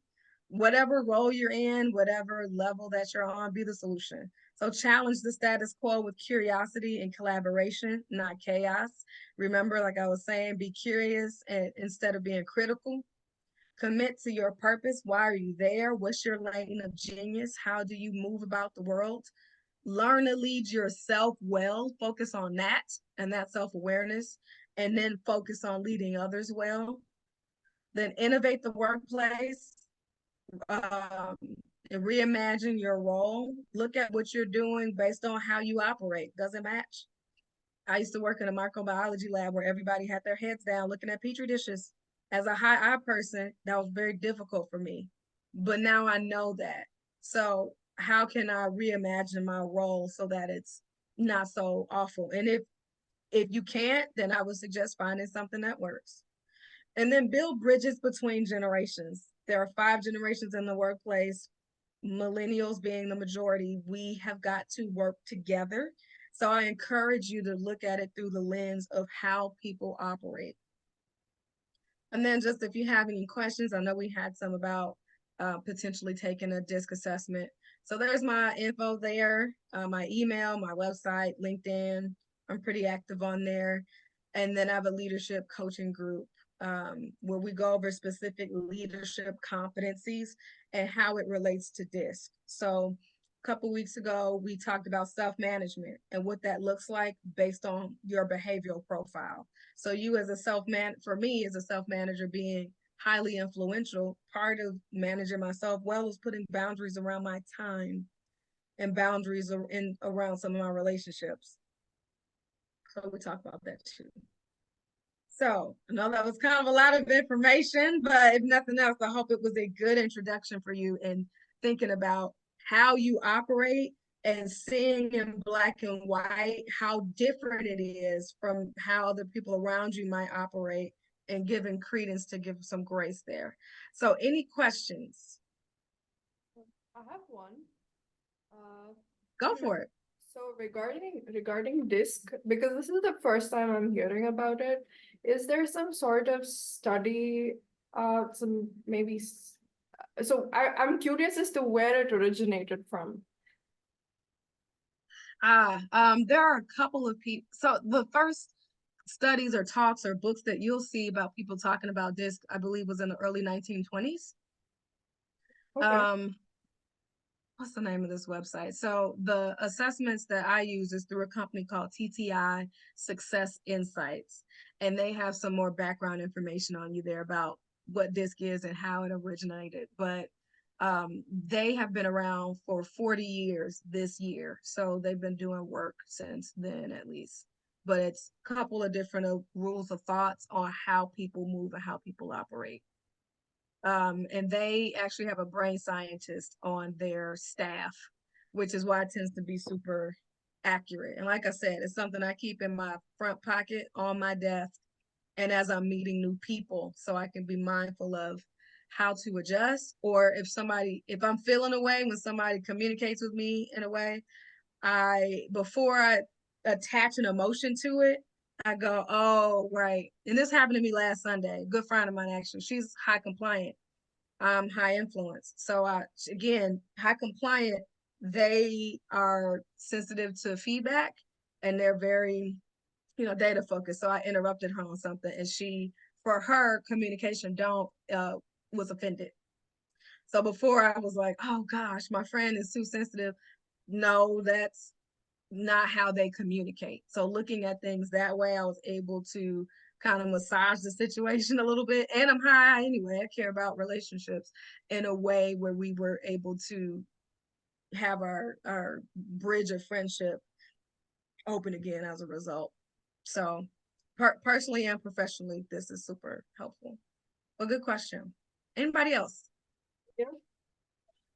Whatever role you're in, whatever level that you're on, be the solution. So challenge the status quo with curiosity and collaboration, not chaos. Remember, like I was saying, be curious instead of being critical. Commit to your purpose. Why are you there? What's your lane of genius? How do you move about the world? Learn to lead yourself well. Focus on that and that self-awareness, and then focus on leading others well. Then innovate the workplace. um, and reimagine your role. Look at what you're doing based on how you operate. Does it match? I used to work in a microbiology lab where everybody had their heads down looking at petri dishes. As a high I person, that was very difficult for me. But now I know that. So how can I reimagine my role so that it's not so awful? And if you can't, then I would suggest finding something that works. And then build bridges between generations. There are 5 generations in the workplace, millennials being the majority. We have got to work together. So I encourage you to look at it through the lens of how people operate. And then just if you have any questions, I know we had some about potentially taking a DISC assessment. So there's my info there, my email, my website, LinkedIn. I'm pretty active on there. And then I have a leadership coaching group where we go over specific leadership competencies and how it relates to DISC. So a couple weeks ago, we talked about self-management and what that looks like based on your behavioral profile. So you as a for me as a self-manager being highly influential, part of managing myself well was putting boundaries around my time and boundaries around some of my relationships. So we talked about that too. So I know that was kind of a lot of information, but if nothing else, I hope it was a good introduction for you in thinking about how you operate and seeing in black and white how different it is from how the people around you might operate and giving credence to give some grace there. So any questions? I have one. Go for it. So regarding DISC, because this is the first time I'm hearing about it, is there some sort of study, some maybe, so I'm curious as to where it originated from. There are a couple of people. So the first studies or talks or books that you'll see about people talking about DISC, I believe was in the early 1920s. Okay. What's the name of this website? So the assessments that I use is through a company called TTI Success Insights. And they have some more background information on you there about what DISC is and how it originated. But they have been around for 40 years this year. So they've been doing work since then at least. But it's a couple of different rules of thoughts on how people move and how people operate. And they actually have a brain scientist on their staff, which is why it tends to be super accurate. And like I said, it's something I keep in my front pocket on my desk and as I'm meeting new people, so I can be mindful of how to adjust. Or if I'm feeling a way when somebody communicates with me in a way, before I attach an emotion to it, I go, oh, right. And this happened to me last Sunday. A good friend of mine, actually, she's high compliant. I'm high influence. So again, high compliant, they are sensitive to feedback and they're very, data focused. So I interrupted her on something and for her, communication was offended. So before I was like, oh gosh, my friend is too sensitive. No, that's not how they communicate. So looking at things that way, I was able to kind of massage the situation a little bit. And I'm high anyway. I care about relationships in a way where we were able to have our bridge of friendship open again as a result. So personally and professionally, this is super helpful. A good question. Anybody else? Yeah.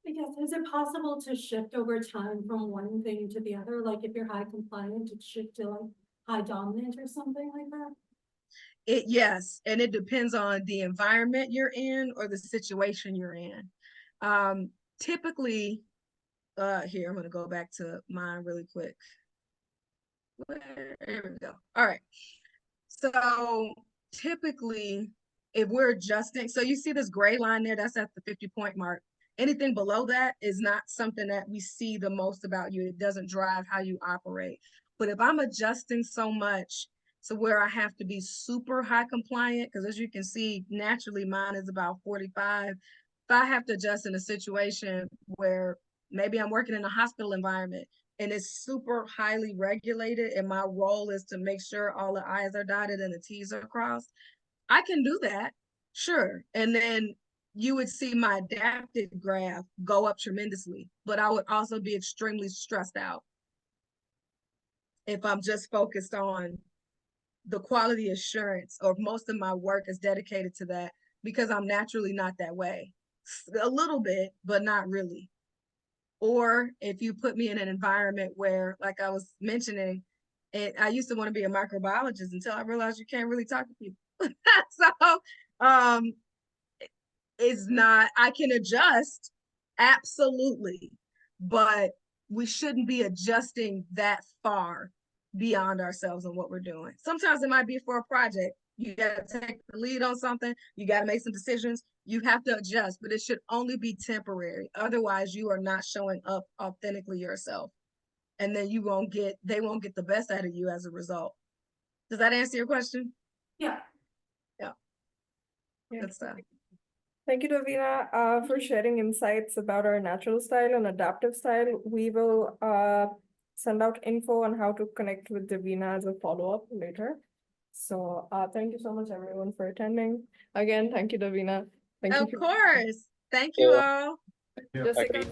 I guess, is it possible to shift over time from one thing to the other? Like if you're high compliant, to shift to like high dominant or something like that? Yes, and it depends on the environment you're in or the situation you're in. Typically, here, I'm gonna go back to mine really quick. There we go. All right. So typically, if we're adjusting, so you see this gray line there, that's at the 50-point mark. Anything below that is not something that we see the most about you. It doesn't drive how you operate. But if I'm adjusting so much to where I have to be super high compliant, because as you can see, naturally mine is about 45. If I have to adjust in a situation where maybe I'm working in a hospital environment and it's super highly regulated and my role is to make sure all the I's are dotted and the T's are crossed, I can do that, sure. And then you would see my adapted graph go up tremendously, but I would also be extremely stressed out if I'm just focused on the quality assurance, or most of my work is dedicated to that, because I'm naturally not that way. A little bit, but not really. Or if you put me in an environment where, like I was mentioning, I used to want to be a microbiologist until I realized you can't really talk to people. So it's not, I can adjust, absolutely, but we shouldn't be adjusting that far beyond ourselves and what we're doing. Sometimes it might be for a project. You got to take the lead on something. You got to make some decisions. You have to adjust, but it should only be temporary. Otherwise, you are not showing up authentically yourself. And then they won't get the best out of you as a result. Does that answer your question? Yeah. Yeah. Good stuff. Thank you, Davina, for sharing insights about our natural style and adaptive style. We will send out info on how to connect with Davina as a follow-up later. So thank you so much, everyone, for attending. Again, thank you, Davina. Thank you. Of course. Thank you all. Jessica.